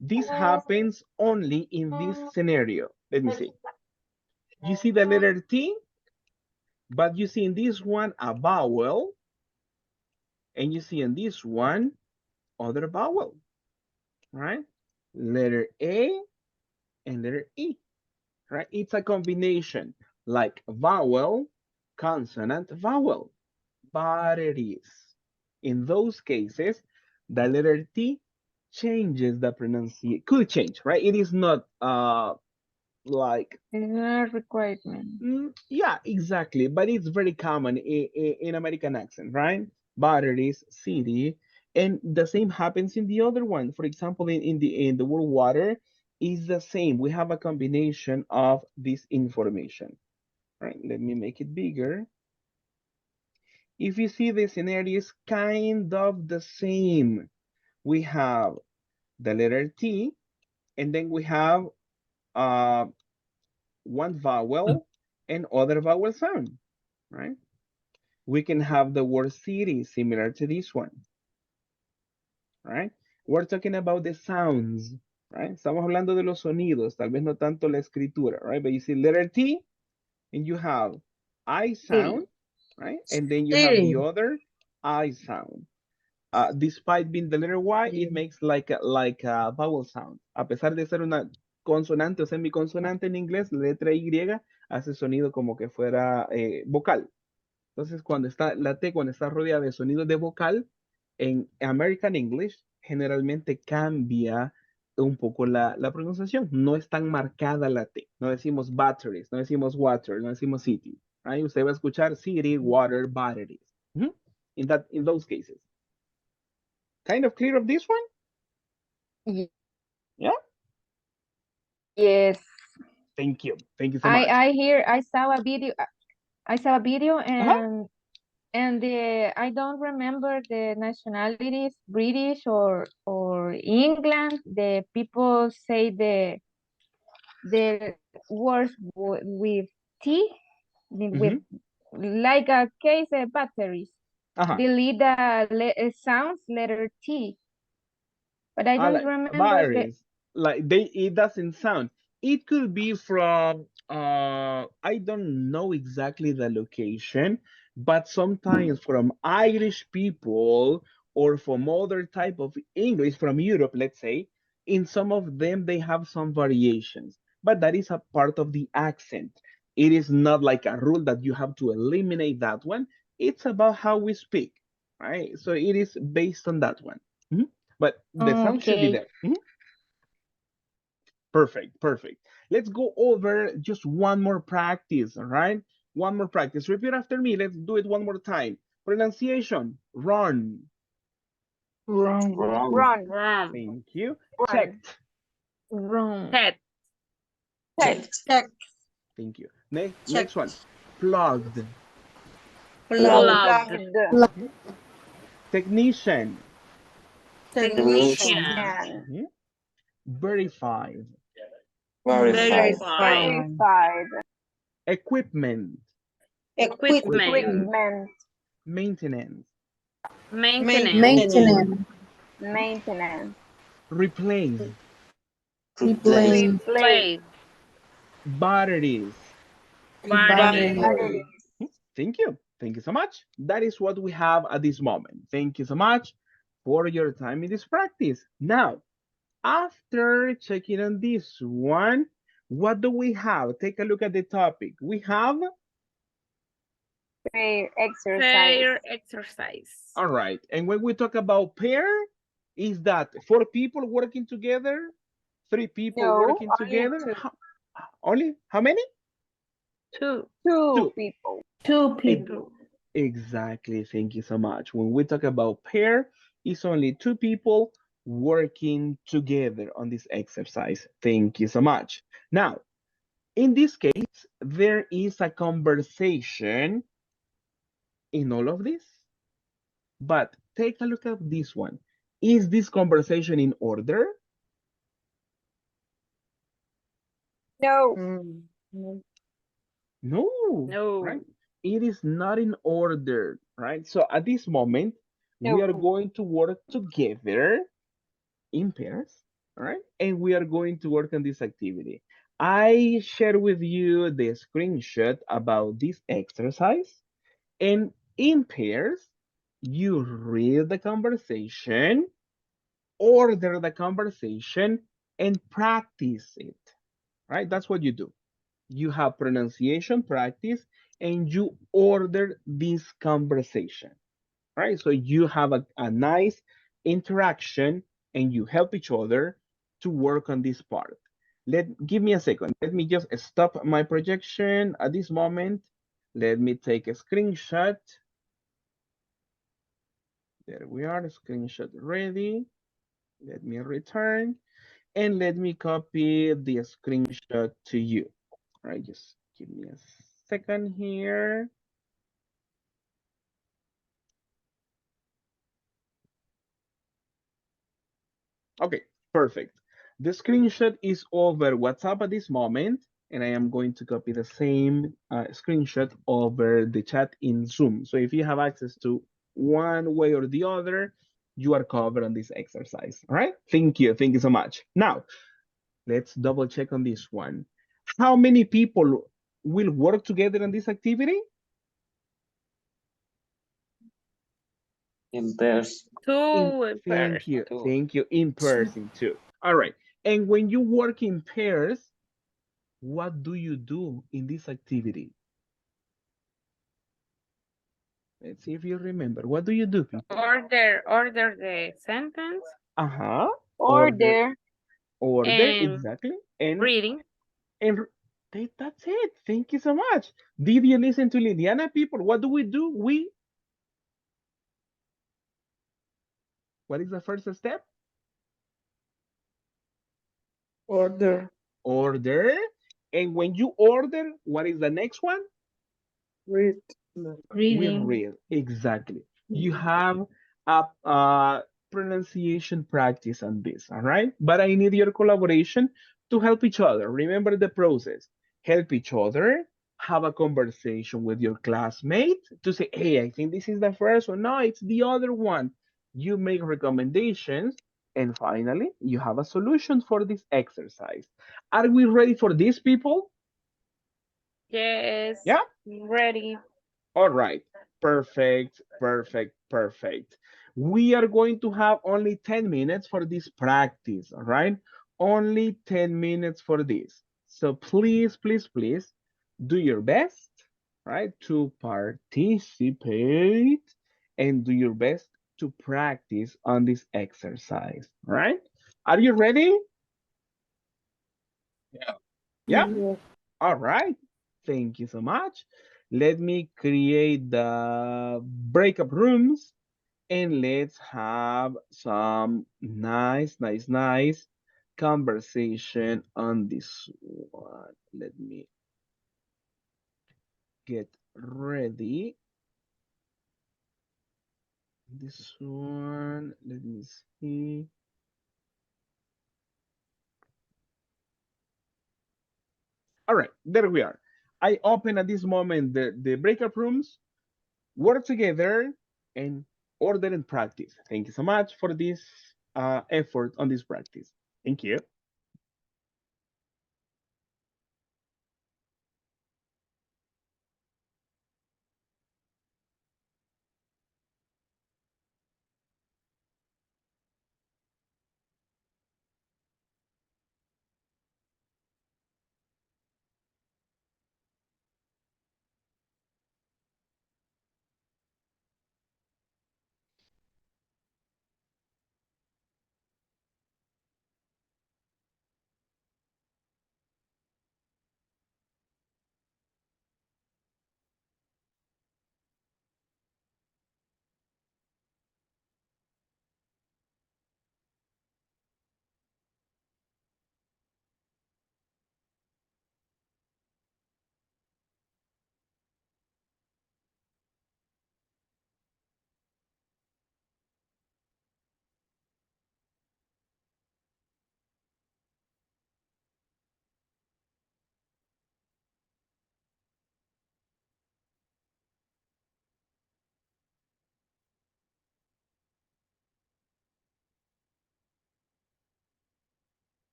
This happens only in this scenario. Let me see. You see the letter T, but you see in this one a vowel, and you see in this one other vowel, right? Letter A and letter E, right? It's a combination like vowel, consonant, vowel. But it is. In those cases, the letter T changes the pronunciation, could change, right? It is not like Requirement. yeah, exactly, but it's very common in American accent, right? Batteries, city, and the same happens in the other one. For example, in the word water is the same. We have a combination of this information. Right, let me make it bigger. If you see, the scenario is kind of the same. We have the letter T, and then we have uh one vowel and other vowel sound, right? We can have the word city similar to this one, right? We're talking about the sounds, right? Estamos hablando de los sonidos, tal vez no tanto la escritura, right? But you see letter T, and you have I sound, right? And then you have the City. other I sound. Despite being the letter Y, it makes like a vowel sound. A pesar de ser una consonante o semiconsonante en inglés, la letra Y hace sonido como que fuera vocal. Entonces, cuando está rodeada de sonidos de vocal, en American English generalmente cambia un poco la pronunciación. No es tan marcada la T. No decimos batteries, no decimos water, no decimos city. Ahí usted va a escuchar city, water, batteries. In those cases. Kind of clear of this one? Yeah? Yes. Thank you. Thank you so much. I saw a video. I saw a video and I don't remember the nationalities, British or England. The people say the words with T with like a case of batteries. Delete the sounds letter T. But I don't Like remember the virus. Like it doesn't sound. It could be from I don't know exactly the location, but sometimes from Irish people or from other type of English from Europe, let's say, in some of them they have some variations, but that is a part of the accent. It is not like a rule that you have to eliminate that one. It's about how we speak, right? So it is based on that one. But the sound should be okay. there. Perfect, perfect. Let's go over just one more practice, all right? One more practice. Repeat after me. Let's do it one more time. Pronunciation, run. Wrong. Run. Thank you. Run. Checked. Wrong. Check. Check. Thank you. Next one. Plugged. Plugged. Technician. Technician. And Verified. Verified. verified. Equipment. Equipment. Maintenance. Maintenance. Maintenance. Replace. Replace. Replace. Batteries. Battery. Thank you. Thank you so much. That is what we have at this moment. Thank you so much for your time in this practice. Now, after checking on this one, what do we have? Take a look at the topic. We have Pair exercise. all right. And when we talk about pair, is that 4 people working together? 3 people No, working only together? two. Only how many? Two people. Two people. Exactly. Thank you so much. When we talk about pair, it's only 2 people working together on this exercise. Thank you so much. Now, in this case, there is a conversation in all of this, but take a look at this one. Is this conversation in order? No. No, right? It is not in order, right? So at this moment, we are No. going to work together in pairs, all right? And we are going to work on this activity. I share with you the screenshot about this exercise. And in pairs, you read the conversation, order the conversation, and practice it, right? That's what you do. You have pronunciation practice and you order this conversation, right? So you have a nice interaction and you help each other to work on this part. Give me a second. Let me just stop my projection at this moment. Let me take a screenshot. There we are, screenshot ready. Let me return and let me copy the screenshot to you. All right, just give me a second here. Okay, perfect. The screenshot is over WhatsApp at this moment, and I am going to copy the same screenshot over the chat in Zoom. So if you have access to one way or the other, you are covered on this exercise. All right, thank you. Thank you so much. Now, let's double check on this one. How many people will work together on this activity? In pairs. Thank you. Thank you. In person too. All right. And when you work in pairs, what do you do in this activity? Let's see if you remember. What do you do, people? Order the sentence. Uh-huh. Order. Order, exactly. And reading. And that's it. Thank you so much. Did you listen to Liliana, people? What do? What is the first step? Order. Order. And when you order, what is the next one? Read. We read. Exactly. You have a pronunciation practice on this, all right? But I need your collaboration to help each other. Remember the process. Help each other, have a conversation with your classmate to say, hey, I think this is the first one. No, it's the other one. You make recommendations. And finally, you have a solution for this exercise. Are we ready for this, people? Yes. Yeah? Ready. All right. Perfect, perfect, perfect. We are going to have only 10 minutes for this practice, all right? Only 10 minutes for this. So please, please, please do your best, right, to participate and do your best to practice on this exercise, all right? Are you ready? Yeah. Yeah? Yes. All right. Thank you so much. Let me create the breakup rooms and let's have some nice conversation on this one. Let me get ready. This one, let me see. All right, there we are. I open at this moment the breakup rooms, work together, and order and practice. Thank you so much for this effort on this practice. Thank you.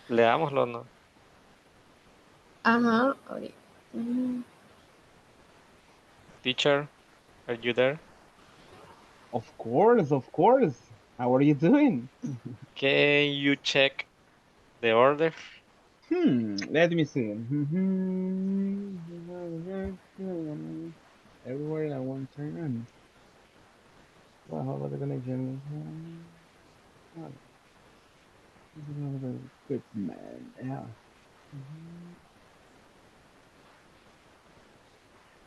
Leámoslo, ¿no? Ajá. Ahorita. Teacher, are you there? Of course, of course. How are you doing? Can you check the order? Let me see. Everywhere at one time. Well, how about the connection? Equipment. Yeah.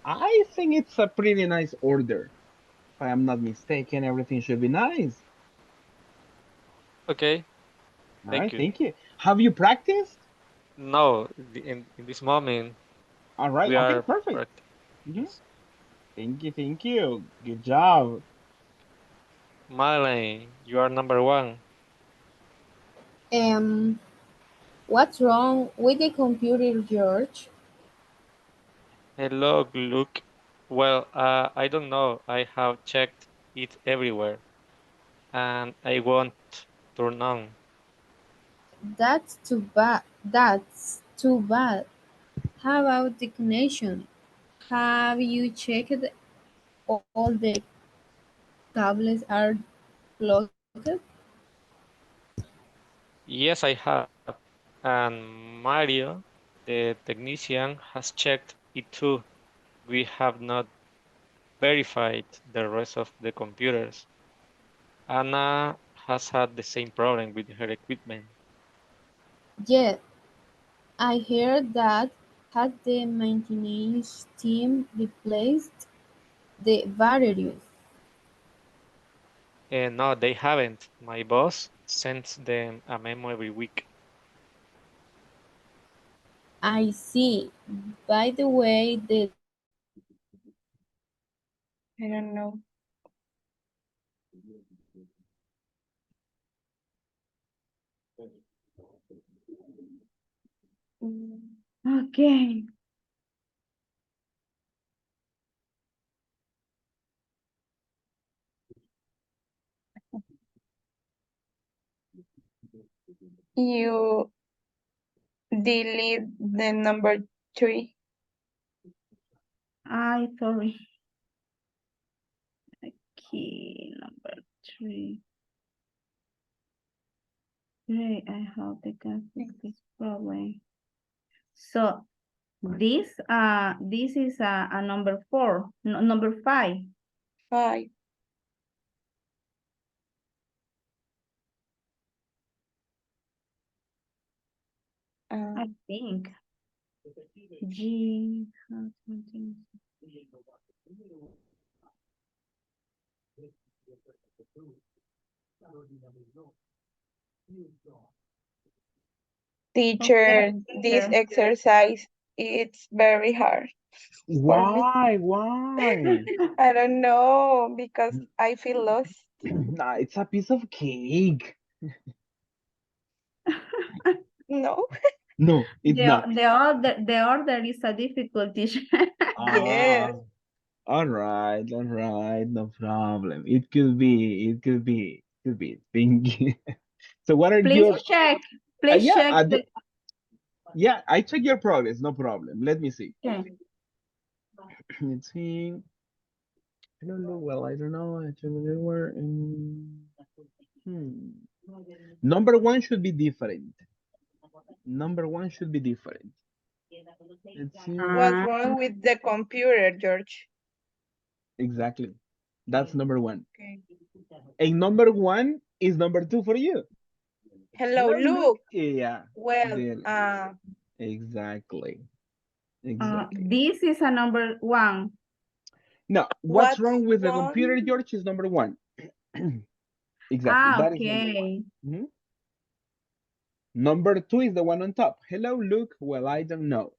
I think it's a pretty nice order. If I am not mistaken, everything should be nice. Okay, All thank right, you. thank you. Have you practiced? No, in this moment, All right, we okay, are perfect. practicing. Mhm. Thank you, thank you. Good job. Marlene, you are number one. Um, what's wrong with the computer, George? Hello, look. Well, I don't know. I have checked it everywhere, and I won't turn on. That's too bad. That's too bad. How about the connection? Have you checked all the cables are plugged? Yes, I have. And Mario, the technician, has checked it too. We have not verified the rest of the computers. Anna has had the same problem with her equipment. Yeah, I heard that. Has the maintenance team replaced the batteries? And no, they haven't. My boss sends them a memo every week. I see. By the way, the I don't know. Mm, Okay. You delete the number 3. I sorry. Key number 3. Great, I hope they can fix this problem. So this is a number 4, no, number 5. 5. I think. G. Teacher, Okay, this teacher. exercise it's very hard for me. Why? I don't know because I feel lost. Nah, it's a piece of cake. No? No, it's not. The order is a difficulty. Yes. Ah, all right, no problem. It could be. Thank you. So what are Please your, check. Please yeah, check the. yeah, I check your progress, no problem. Let me see. Okay. Let's see. I don't know. Well, I don't know. I check everywhere. Hmm. Number one should be different. Number one should be different. Let's see. What's wrong with the computer, George? Exactly. That's number one. Okay. And number one is number two for you. Hello, Hello, look. look. Yeah. Well, There. Exactly. Exactly. This is a number 1. Now, what's what's wrong with the computer, wrong? George, is number one. Exactly. That is number one. Okay. Mhm. Number two is the one on top. Hello, look. Well, I don't know.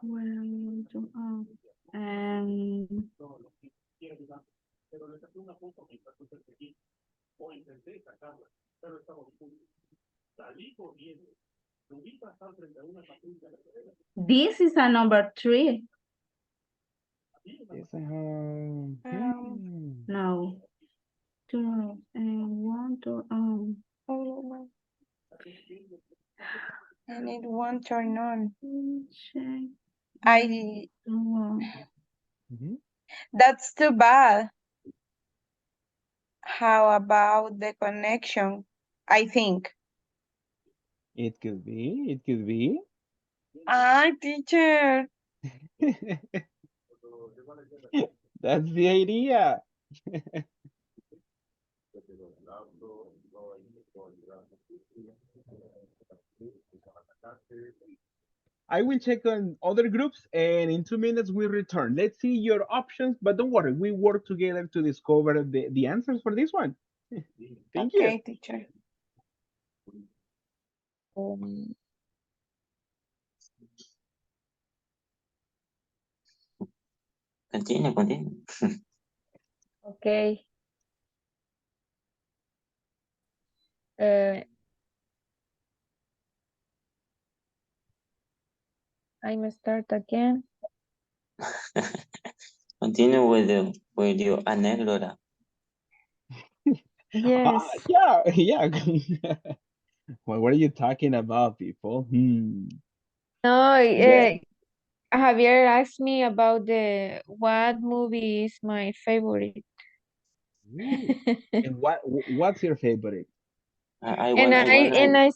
Well, and This is a number 3. Yes, No. Two and one, two, I need one turn on. check. I. Mhm. That's too bad. How about the connection? I think. It could be. It could be. Ah, teacher. That's the idea. I will check on other groups and in 2 minutes we return. Let's see your options, but don't worry, we work together to discover the answers for this one. Thank you. Okay, teacher. Um, Continue, continue. Okay. Uh, I'm start again. Continue with your anecdote. Yes. Yeah, yeah. What are you talking about, people? No, Yeah. Javier asked me about the what movie is my favorite. Ooh. And what's your favorite? I and want, I I want, and I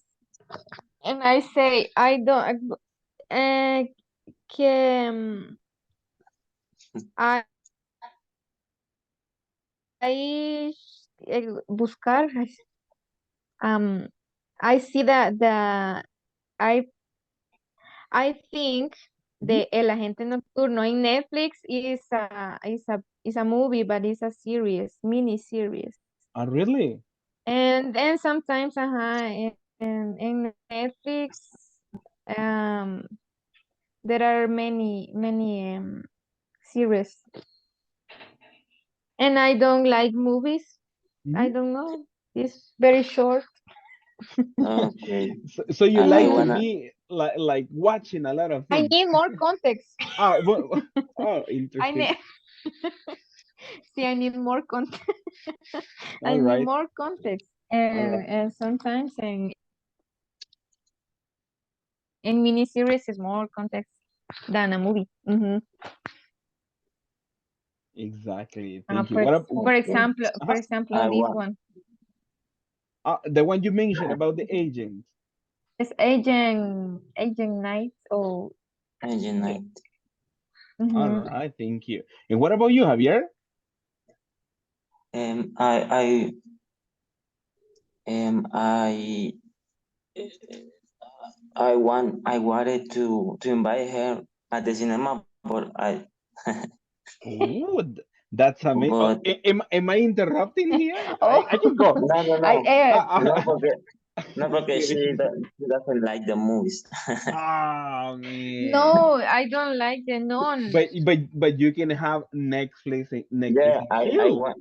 and I say I don't que I buscar um I see that I I think Mhm. the El Agente Nocturno in Netflix is a movie, but it's a series, mini series. Oh, really? And sometimes in Netflix um there are many series, and I don't like movies. I Mhm. don't know. It's very short. okay. So you I like to wanna, be like watching a lot of I things. need more context. Ah, oh, I interesting. need see. I need more context. I All need right, more context, all right. and sometimes in miniseries is more context than a movie. Exactly. Uh, Thank you. for, for okay. example, Uh-huh. I this want, one The one you mentioned about the agents. is Agent Knight. Oh, engine yeah. night. All Mhm. right, thank you. And what about you, Javier? I, I wanted to invite her at the cinema, but Ooh, that's amazing. but Am I interrupting here? Oh, I can go. no, no, I no, no, porque, no, Just porque kidding. she doesn't like the movies. Oh man. no, I don't like the non. But you can have Netflix Yeah, and chill.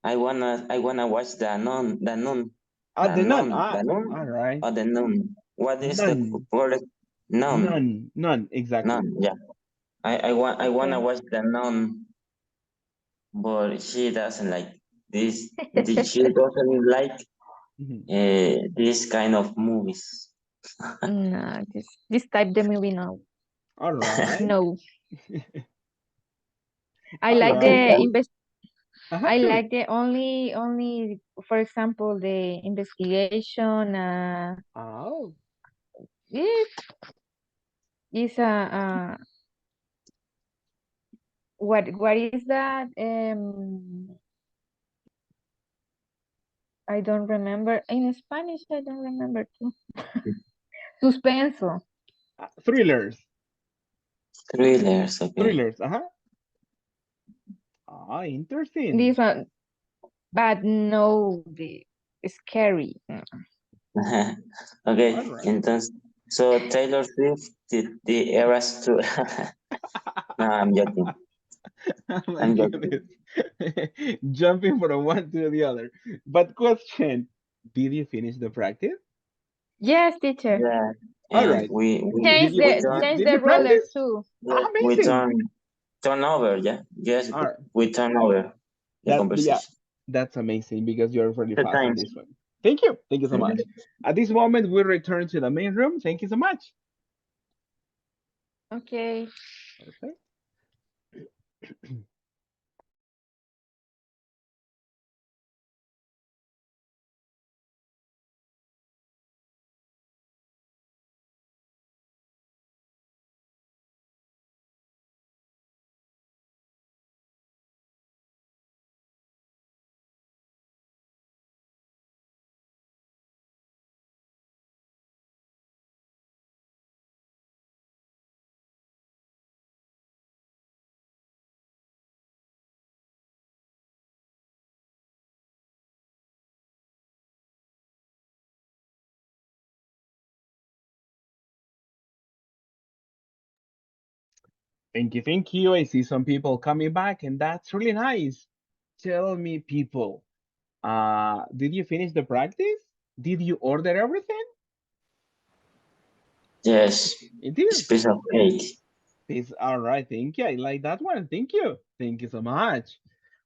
I wanna watch Ah, the nun. the Ah, nun, all right. or the nun. What is the None. correct nun? None. Exactly. Nun, yeah. I wanna Okay. watch the nun, but she doesn't like this. She doesn't like Mhm. this kind of movies. No, this type the movie no. All right. No. I All like Okay, right. the and invest. I Tell me. like the only for example the investigation. Oh. It is what is that? I don't remember in Spanish. I don't remember too. Suspenso. Thrillers. thrillers. Okay. Thrillers. Uh-huh. Ah, interesting. This one, but no, the scary. All Okay. right. Entonces, so Taylor Swift, the Eras Tour. No, I'm joking. Oh my I'm joking. goodness. Jumping from one to the other. But question, did you finish the practice? Yes, teacher. Yeah, All and right. Change Did the turn change did you the ruler practice? too. we Amazing. turn over. Yeah, yes, All right. we turn over the Yeah, conversation. that's amazing because you're really The fast on times. this one. Thank you. Thank you so much. At this moment, we return to the main room. Thank you so much. Okay. Perfect. Thank you. Thank you. I see some people coming back, and that's really nice. Tell me, people, did you finish the practice? Did you order everything? Yes, It is. piece of cake. It's all right. Thank you. I like that one. Thank you. Thank you so much.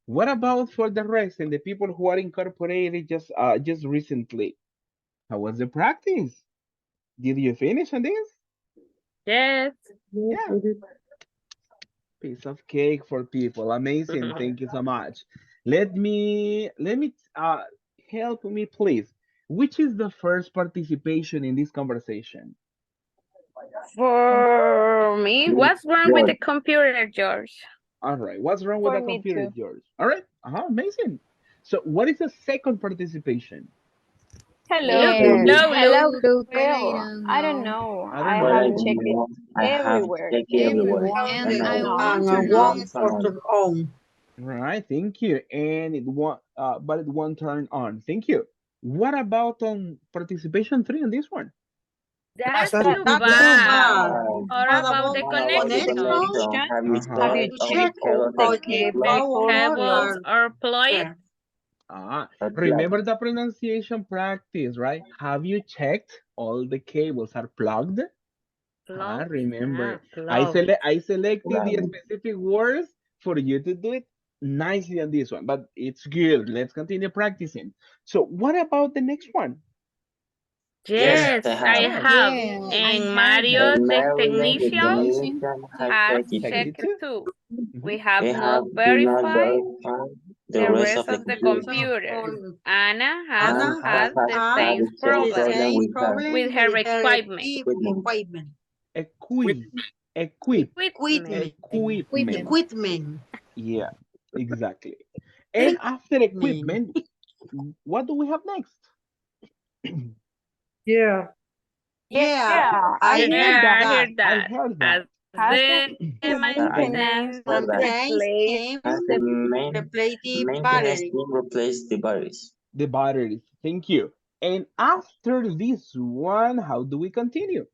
What about for the rest and the people who are incorporated just recently? How was the practice? Did you finish on this? Yes. Yeah. Piece of cake for people. Amazing. Thank you so much. Let me help me please. Which is the first participation in this conversation? For me, what's wrong with George. the computer, George? All right. What's wrong with For the me computer, too. George? All right. Amazing. So what is the second participation? Hello, Yes. Luke. Hello, Luke. Well, I don't know. I don't I But I have know. don't checked it know. I have everywhere. checked it everywhere. Everyone And I turn on, and turn I on. want to know. Right, thank you. And but it won't turn on. Thank you. What about on participation three on this one? That's That's too too bad. bad. What about the What about the connection? connection? Have you Have you checked all the checked cables all that the The plug? cables are plugged. Plug? Remember the pronunciation practice, right? Have you checked all the cables are plugged? Plugged? Remember. Ah, plugged. I selected the Plug. specific words for you to do it nicely on this one, but it's good. Let's continue practicing. So what about the next one? Yes, Yes, I I have. have. And Mario, And the Mario, the technician, technician, has has checked it too. checked too. We Mhm. have We not have do not verified verify the the rest of rest the of the computers. computers. Anna has And has had the had same the same problem problem with her with her equipment. equipment. Equip, equip, Equipment. equipment. Yeah, exactly. And after equipment, what do we have next? Yeah, I heard Yeah, I that. heard I that. heard As that. Has the the maintenance maintenance For that, replace as the the maintenance team replace the batteries. The batteries. Thank you. And after this one, how do we continue?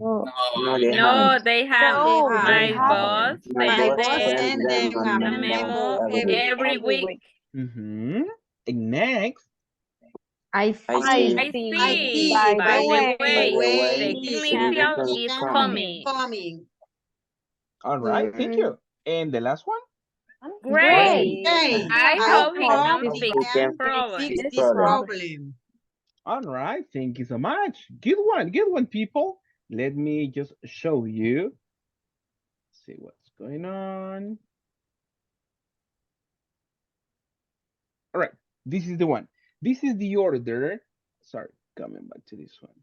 Oh, No, they haven't. No, they haven't. No, they My boss haven't. My sends boss them sends them a a memo memo every week. every Every week. week. Mm-hmm. And next, I I see. see. I I see. see. By the By the By way, way, the way, technician technician technician is is is coming. coming. coming. all right, thank Mm, you. And the last one? Great. great. Great. I I hope he hope can he fix We this can can fix problem. this fix this problem. problem. All right, thank you so much. Good one, people. Let me just show you. See what's going on. All right, this is the one. This is the order. Sorry, coming back to this one.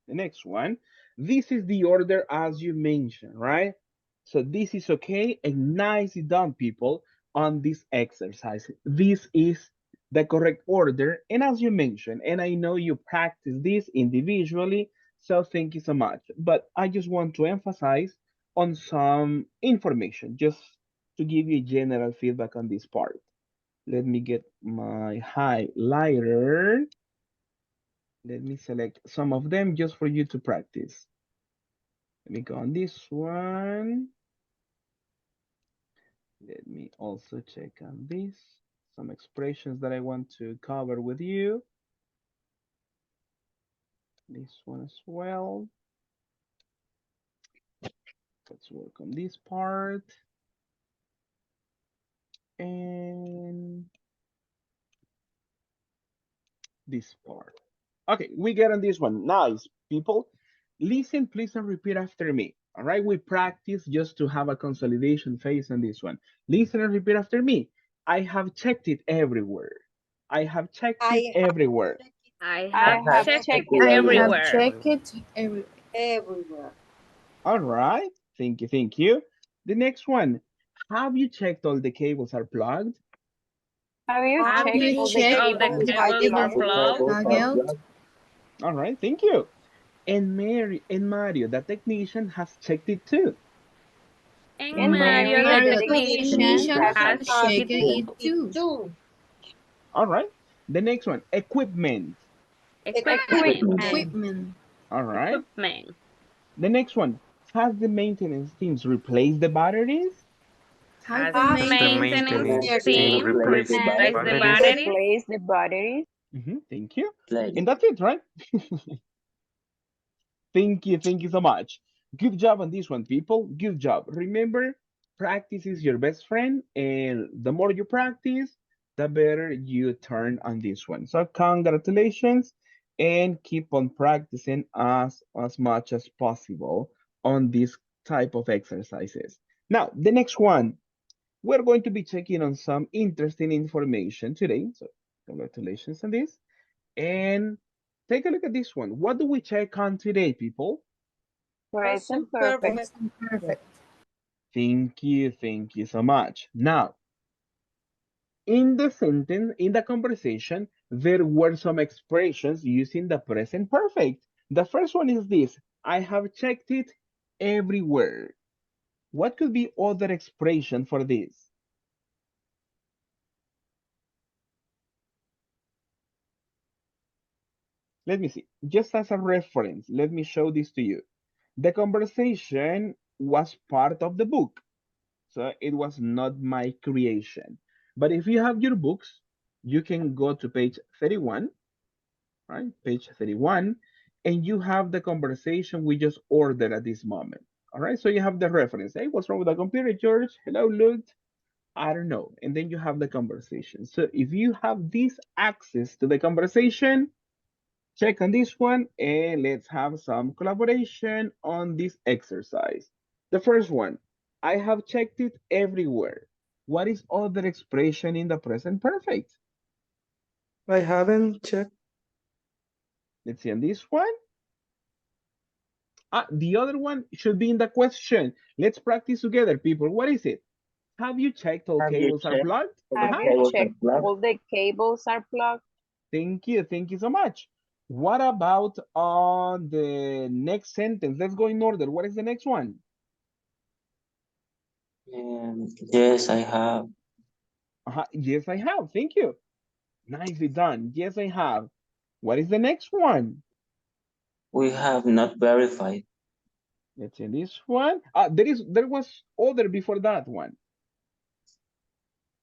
The next one, this is the order as you mentioned, right? So this is okay and nicely done, people, on this exercise. This is the correct order. And as you mentioned, and I know you practice this individually, so thank you so much. But I just want to emphasize on some information, just to give you general feedback on this part. Let me get my highlighter. Let me select some of them just for you to practice. Let me go on this one. Let me also check on this. Some expressions that I want to cover with you. This one as well. Let's work on this part. And this part. Okay, we get on this one. Nice, people. Listen, please, and repeat after me. All right, we practice just to have a consolidation phase on this one. Listen and repeat after me. I have checked it everywhere. I have checked it everywhere. I I have have checked checked it it I have everywhere. everywhere. checked it everywhere. All right, thank you, thank you. The next one. Have you checked all the cables are plugged? Have you Have Have checked you you all the checked checked all the cables all the are cables are cables plugged? plugged? plug out? All right, thank you. And Mary and Mario, the technician, has checked it too. And And Mario, Mary, the the Mario, the technician, technician, technician has has has checked checked it checked it too. it too. too. All right. The next one, equipment. Equipment. Equipment. All right. Equipment. The next one, has the maintenance teams replaced the batteries? Has the Has the The maintenance maintenance maintenance team team team replaced the Has replaced the batteries. batteries? replaced the batteries? Thank you. Play. And that's it, right? Thank you so much. Good job on this one, people. Good job. Remember, practice is your best friend, and the more you practice, the better you turn on this one. So congratulations, and keep on practicing as much as possible on this type of exercises. Now, the next one, we're going to be checking on some interesting information today. So congratulations on this. And take a look at this one. What do we check on today, people? Present Present perfect. perfect. Perfect. Thank you so much. Now, in the sentence, in the conversation, there were some expressions using the present perfect. The first one is this: I have checked it everywhere. What could be other expression for this? Let me see. Just as a reference, let me show this to you. The conversation was part of the book, so it was not my creation. But if you have your books, you can go to page 31, right? Page 31, and you have the conversation we just ordered at this moment. All right, so you have the reference. Hey, what's wrong with the computer, George? Hello, Luke. I don't know. And then you have the conversation. So if you have this access to the conversation, check on this one and let's have some collaboration on this exercise. The first one, I have checked it everywhere. What is other expression in the present perfect? I haven't checked. Let's see on this one. The other one should be in the question. Let's practice together, people. What is it? Have you checked all Have you cables are checked plugged? all the Have you cables are checked plugged? all the cables are plugged? Thank you so much. What about on the next sentence? Let's go in order. What is the next one? Yes, I have. Yes, I have. Thank you. Nicely done. Yes, I have. What is the next one? We have not verified. Let's see this one. There was other before that one.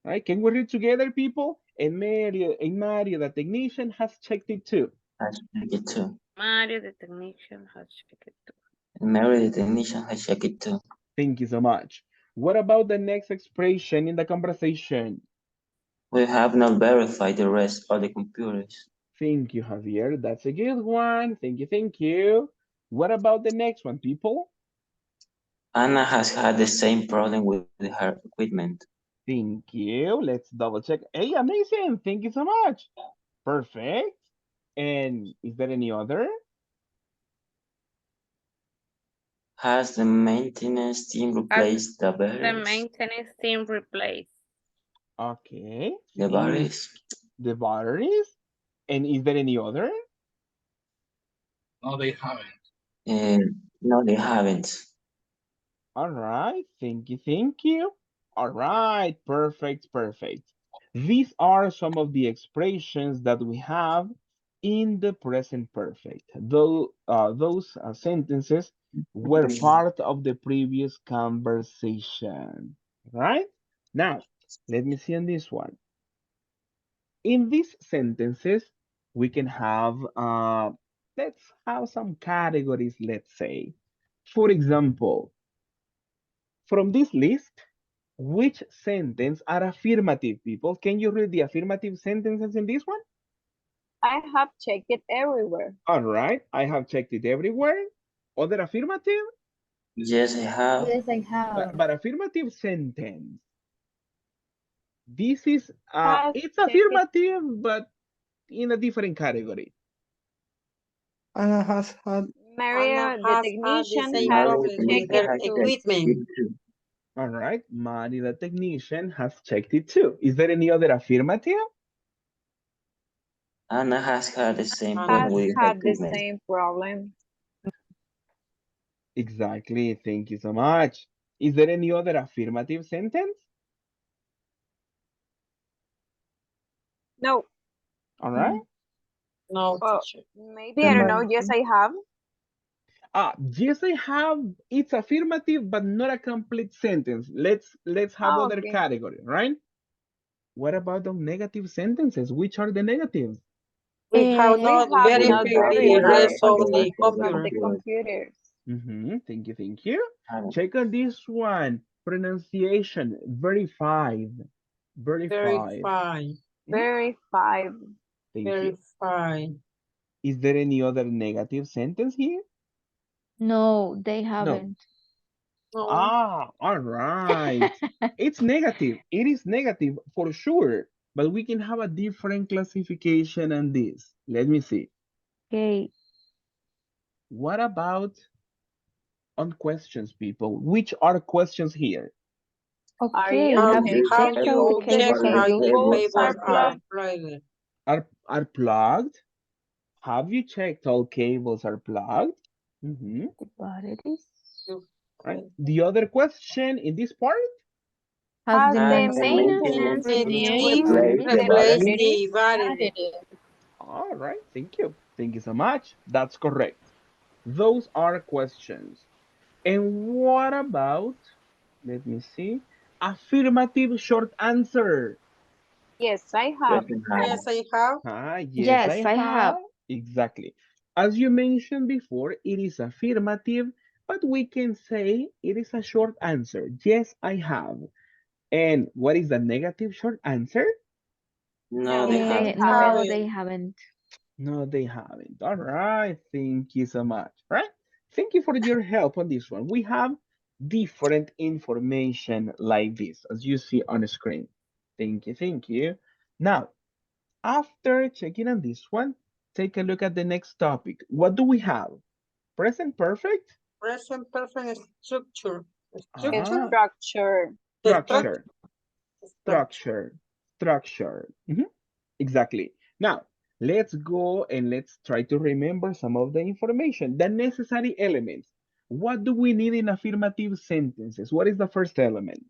Right? Can we read together, people? And Mario, the technician, has checked it too. I check it too. Mario, the technician, has checked it too. And Mary, the technician, I check it too. Thank you so much. What about the next expression in the conversation? We have not verified the rest of the computers. Thank you, Javier. That's a good one. Thank you. What about the next one, people? Anna has had the same problem with her equipment. Thank you. Let's double check. Hey, amazing. Thank you so much. Perfect. And is there any other? Has the maintenance team replaced the The batteries? maintenance team replaced Okay. The batteries? The batteries. And is there any other? No, they haven't. No, they haven't. All right. Thank you. All right. Perfect. These are some of the expressions that we have in the present perfect. Those sentences were part of the previous conversation, right? Now, let me see on this one. In these sentences, we can have Let's have some categories, let's say. For example, from this list, which sentence are affirmative, people? Can you read the affirmative sentences in this one? I have checked it everywhere. All right, I have checked it everywhere. Other affirmative? Yes, I have. Yes, I have. But affirmative sentence. This is, Has it's checked it. affirmative, but in a different category. Anna has had Maria, the technician, same has problem with checked her it too. equipment. All right, Mari, the technician, has checked it too. Is there any other affirmative? Anna has had the same Has problem with her had the equipment. same problem. Exactly, thank you so much. Is there any other affirmative sentence? No. All right. No, Well, teacher. maybe, I don't know. Yes, I have. Yes, I have. It's affirmative, but not a complete sentence. Let's have Oh, other okay. category, right? What about the negative sentences? Which are the negatives? We have We not have not verified the verified rest of the the rest of computer. the computers. Thank you, thank you. Check on this one. Pronunciation, verified. Verified. Verify. Verified. Thank you. Verify. Is there any other negative sentence here? No, they No. haven't. No. All right. It's negative. It is negative for sure. But we can have a different classification on this. Let me see. Okay. What about on questions, people? Which are questions here? Are Okay, you have you checking checked all the if cables the are cables are plugged? plugged? Are plugged? Have you checked all cables are plugged? The batteries? Right. The other question in this part? Has the Has the maintenance maintenance equipment Replace the Replace battery. the battery. All right. Thank you. Thank you so much. That's correct. Those are questions. And what about, let me see, affirmative short answer? Yes, I Yes, have. I have. Yes, I have. Yes, Yes, I I have. have. Exactly. As you mentioned before, it is affirmative, but we can say it is a short answer. Yes, I have. And what is the negative short answer? No, they No, they haven't. No, haven't. they haven't. No, they haven't. All right. Thank you so much. Right? Thank you for your help on this one. We have different information like this, as you see on the screen. Thank you. Thank you. Now, after checking on this one, take a look at the next topic. What do we have? Present perfect? Present perfect structure. Ah, Structure. structure, structure, structure. Exactly. Now, let's go and let's try to remember some of the information, the necessary elements. What do we need in affirmative sentences? What is the first element?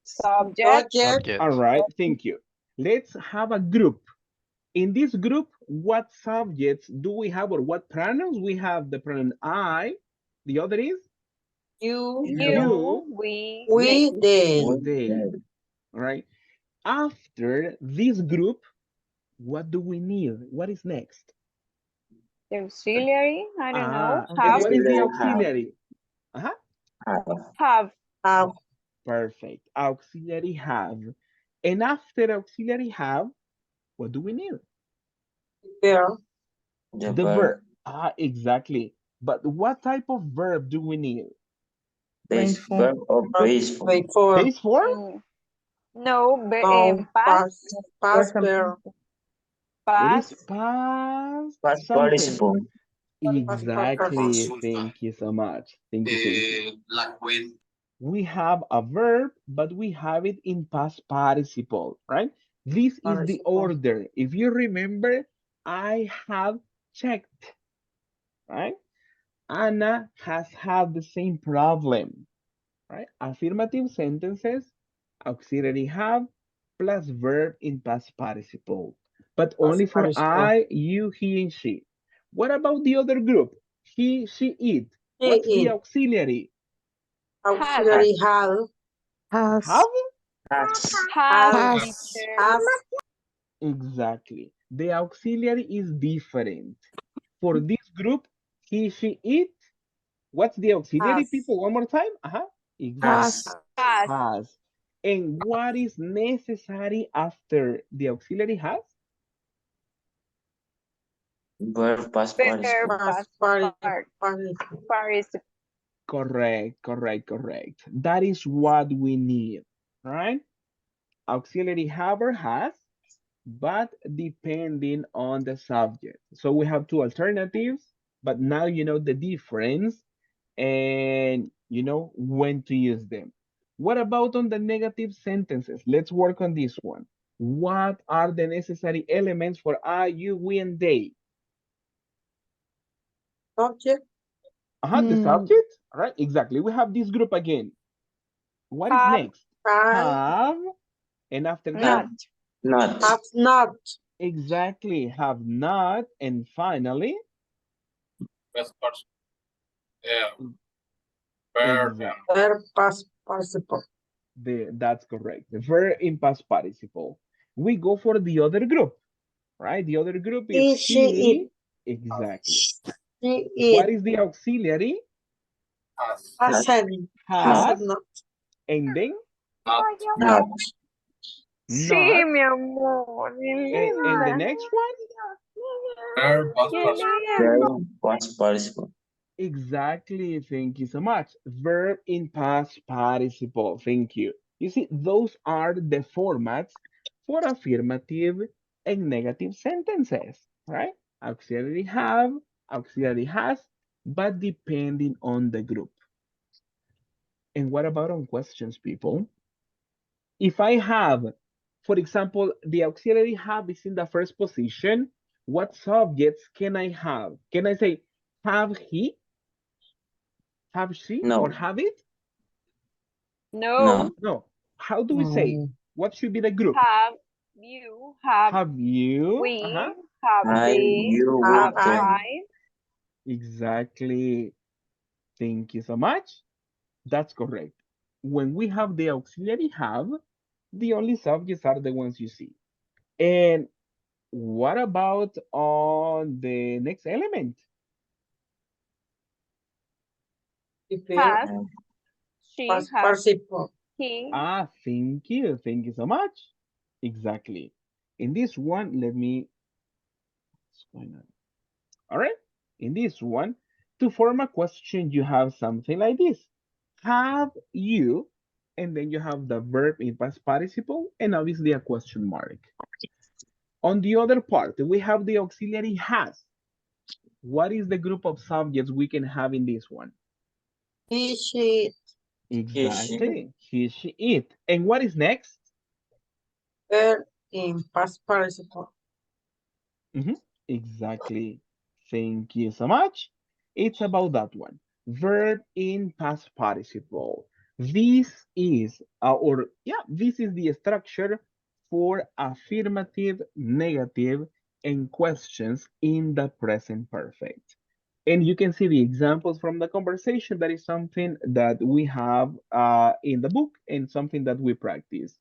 Subject. All right, thank you. Let's have a group. In this group, what subjects do we have or what pronouns? We have the pronoun I. The other is? You. You, We, they. They. All right. After this group, what do we need? What is next? The auxiliary. I don't know. And Have. what is the Auxiliary auxiliary? have. Have. Have. Perfect. Auxiliary have. And after auxiliary have, what do we need? There. The The verb. verb. Exactly. But what type of verb do we need? Base verb or base form. Wait for. Base form? No, No. past. Past verb. It is Past. past Past something. participle. Exactly. Thank you so much. Thank you. Thank you. Like when. We have a verb, but we have it in past participle, right? This is the order. If you remember, I have checked, right? Anna has had the same problem, right? Affirmative sentences, auxiliary have, plus verb in past participle, but only for I, you, he, and she. What about the other group? He, she, it. What's the auxiliary? Auxiliary have. Have? Has, teacher. Has. Exactly. The auxiliary is different. For this group, he, she, it. What's the auxiliary, people? One more time. Exactly. Has. And what is necessary after the auxiliary has? Verb past Verb participle. participle. Correct. That is what we need, right? Auxiliary have or has, but depending on the subject. So we have two alternatives, but now you know the difference and you know when to use them. What about on the negative sentences? Let's work on this one. What are the necessary elements for I, you, we, and they? Subject. The subject, all right, exactly. We have this group again. What is next? Have, and after that? Not. Have not. Exactly, have not, and finally? Past participle. Verb. Verb past participle. That's correct. The verb in past participle. We go for the other group, right? The other group is She, he. it. Exactly. She, What it. is the auxiliary? Has not. And then? Not. Sí, Not. mi amor. And the next one? Verb past participle. Verb past participle. Exactly. Thank you so much. Verb in past participle. Thank you. You see, those are the formats for affirmative and negative sentences, right? Auxiliary have, auxiliary has, but depending on the group. And what about on questions, people? If I have, for example, the auxiliary have is in the first position, what subjects can I have? Can I say, have he, have she, No. or have it? No. No. How do we say? What should be the group? Have you, have you, we, have I, they, you, have we, them. I. Exactly. Thank you so much. That's correct. When we have the auxiliary have, the only subjects are the ones you see. And what about on the next element? Has, she, has, Participle. he. Thank you. Thank you so much. Exactly. In this one, let me, what's going on? All right. In this one, to form a question, you have something like this. Have you, and then you have the verb in past participle, and obviously a question mark. On the other part, we have the auxiliary has. What is the group of subjects we can have in this one? He, she, Exactly. He, she, it. And what is next? verb in past participle. Exactly. Thank you so much. It's about that one. Verb in past participle. This is, this is the structure for affirmative, negative, and questions in the present perfect. And you can see the examples from the conversation. That is something that we have in the book and something that we practice.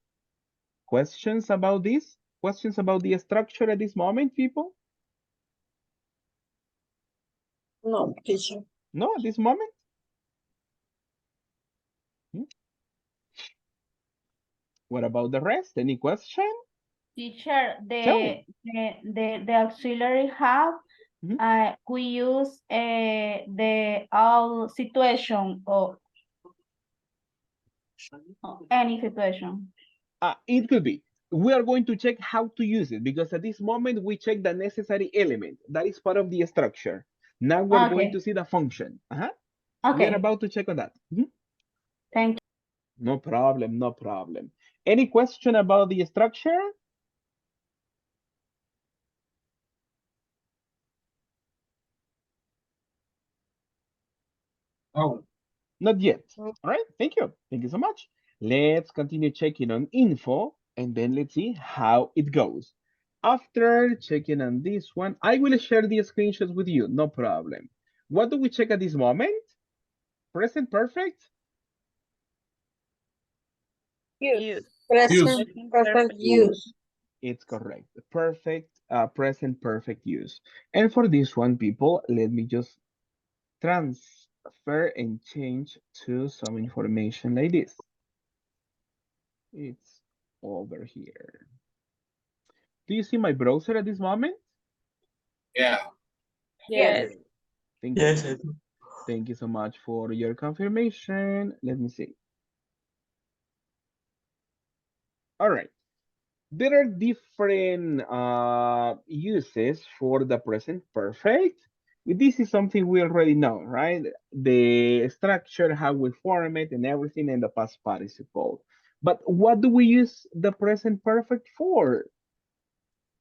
Questions about this? Questions about the structure at this moment, people? No, teacher. No, at this moment? What about the rest? Any question? Teacher, Tell me. the auxiliary have, we use the all situation or any situation. It could be. We are going to check how to use it because at this moment we check the necessary element. That is part of the structure. Now we're going to see the function. We are about to check on that. Thank you. No problem, no problem. Any question about the structure? Oh. Not yet. All right, thank you. Thank you so much. Let's continue checking on info and then let's see how it goes. After checking on this one, I will share the screenshots with you, no problem. What do we check at this moment? Present perfect? Use. Present perfect use. It's correct. Perfect present perfect use. And for this one, people, let me just transfer and change to some information like this. It's over here. Do you see my browser at this moment? Yeah. Yes. Thank you. Yes, I do. Thank you so much for your confirmation. Let me see. All right. There are different uses for the present perfect. This is something we already know, right? The structure, how we form it, and everything in the past participle. But what do we use the present perfect for?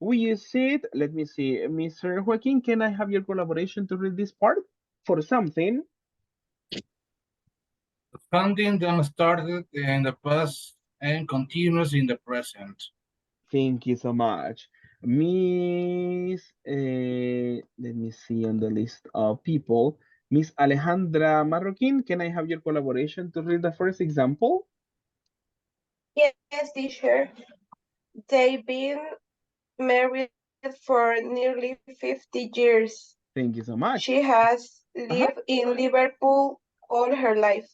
We use it, let me see, Mr. Joaquin, can I have your collaboration to read this part? For something. Funding then started in the past and continues in the present. Thank you so much. Miss, let me see on the list of people. Miss Alejandra Marroquin, can I have your collaboration to read the first example? Yes, teacher. They've been married for nearly 50 years. Thank you so much. She has lived in Liverpool all her life.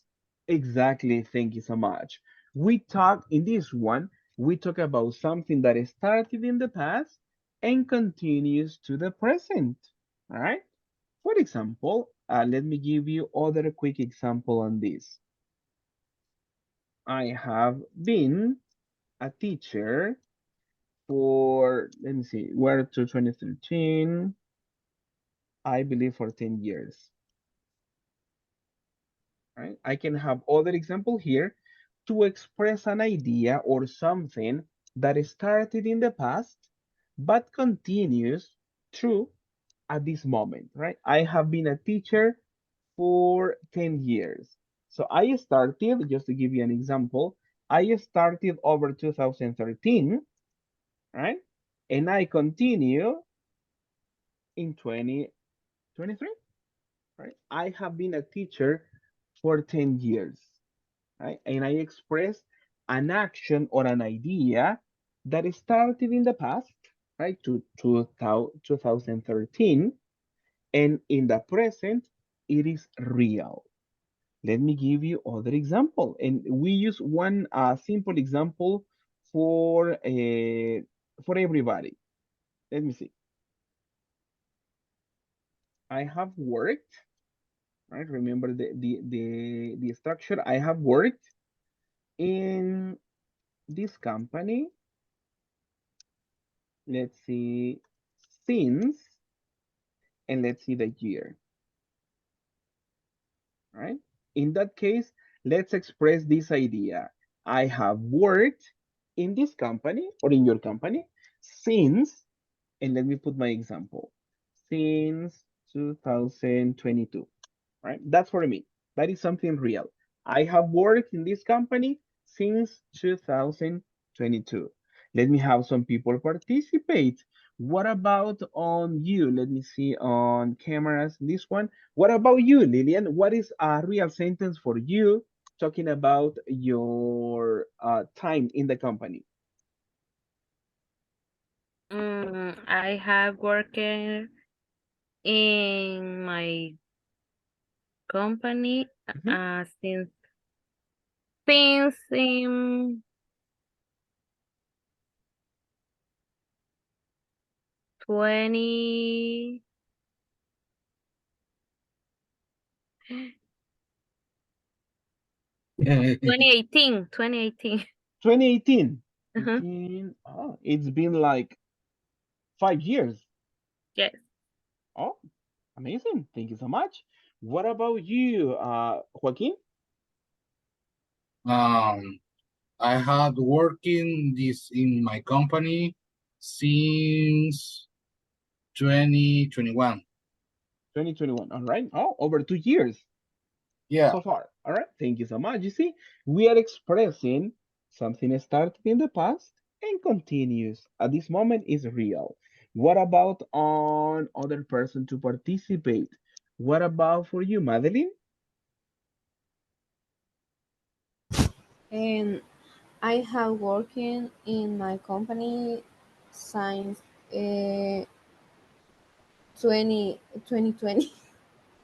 Exactly, thank you so much. We talk in this one, we talk about something that started in the past and continues to the present. All right. For example, let me give you other quick example on this. I have been a teacher for, let me see, we're to 2013, I believe for 10 years, right? I can have other example here to express an idea or something that started in the past, but continues true at this moment, right? I have been a teacher for 10 years. So I started, just to give you an example, I started over 2013, right? And I continue in 2023, right? I have been a teacher for 10 years, right? And I express an action or an idea that started in the past, right, to 2013, and in the present, it is real. Let me give you other example. And we use one simple example for everybody. Let me see. I have worked, right? Remember the structure. I have worked in this company. Let's see, since, and let's see the year, right? In that case, let's express this idea. I have worked in this company or in your company since, and let me put my example, since 2022, right? That's for me. That is something real. I have worked in this company since 2022. Let me have some people participate. What about on you? Let me see on cameras, this one. What about you, Lillian? What is a real sentence for you talking about your time in the company? I have worked in my company since in 20 2018. 2018. 2018. Oh, it's been like 5 years. Yes. Oh, amazing. Thank you so much. What about you, Joaquin? I had working this in my company since 2021. 2021. All right. Oh, over 2 years Yeah. so far. All right. Thank you so much. You see, we are expressing something started in the past and continues. At this moment is real. What about on other person to participate? What about for you, Madeline? And I have working in my company since Uh, 2020.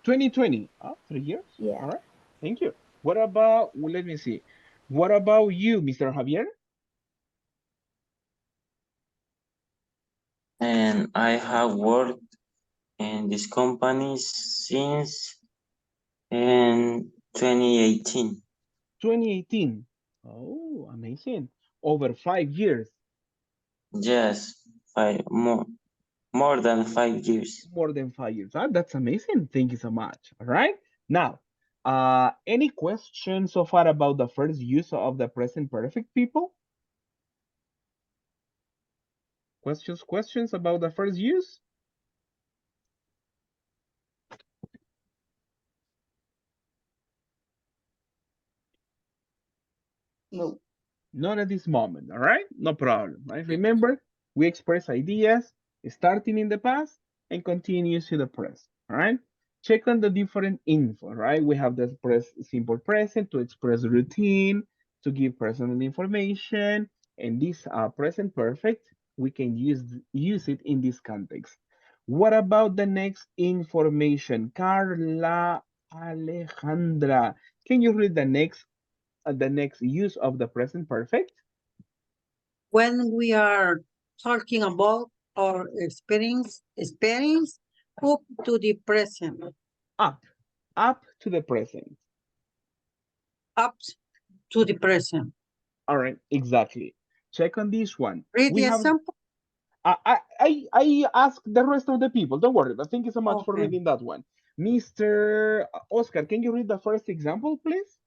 2020. 3 years. Yeah. All right. Thank you. What about, well, let me see. What about you, Mr. Javier? And I have worked in this company since in 2018. 2018. Oh, amazing. Over 5 years. Yes, more than 5 years. More than 5 years. That's amazing. Thank you so much. All right. Now, any questions so far about the first use of the present perfect, people? Questions about the first use? No. Not at this moment, all right? No problem, right? Remember, we express ideas starting in the past and continues to the present, all right? Check on the different info, right? We have the simple present to express routine, to give personal information, and this present perfect, we can use it in this context. What about the next information? Carla Alejandra, can you read the next use of the present perfect? When we are talking about our experience up to the present. Up to the present. Up to the present. All right, exactly. Check on this one. Read We the have, example. I ask the rest of the people. Don't worry, but thank you so much for Okay. reading that one. Mr. Oscar, can you read the first example, please?